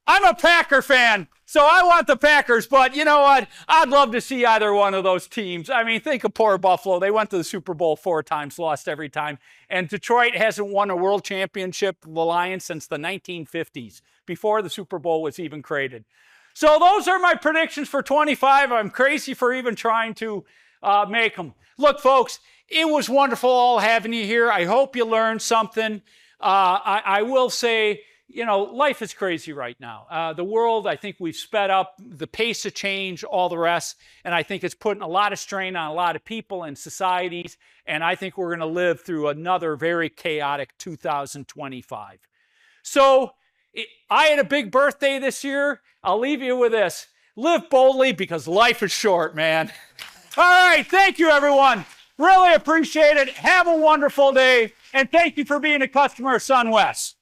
I'm a Packer fan, so I want the Packers, but you know what? I'd love to see either one of those teams. I mean, think of poor Buffalo. They went to the Super Bowl 4 times, lost every time. And Detroit hasn't won a world championship, the Lions, since the 1950s, before the Super Bowl was even created. So those are my predictions for 25. I'm crazy for even trying to make them. Look, folks, it was wonderful all having you here. I hope you learned something. I will say, you know, life is crazy right now. The world, I think we've sped up the pace of change, all the rest, and I think it's putting a lot of strain on a lot of people and societies, and I think we're going to live through another very chaotic 2025. So I had a big birthday this year. I'll leave you with this. Live boldly because life is short, man. All right, thank you, everyone. Really appreciate it. Have a wonderful day, and thank you for being a customer of Sunwest.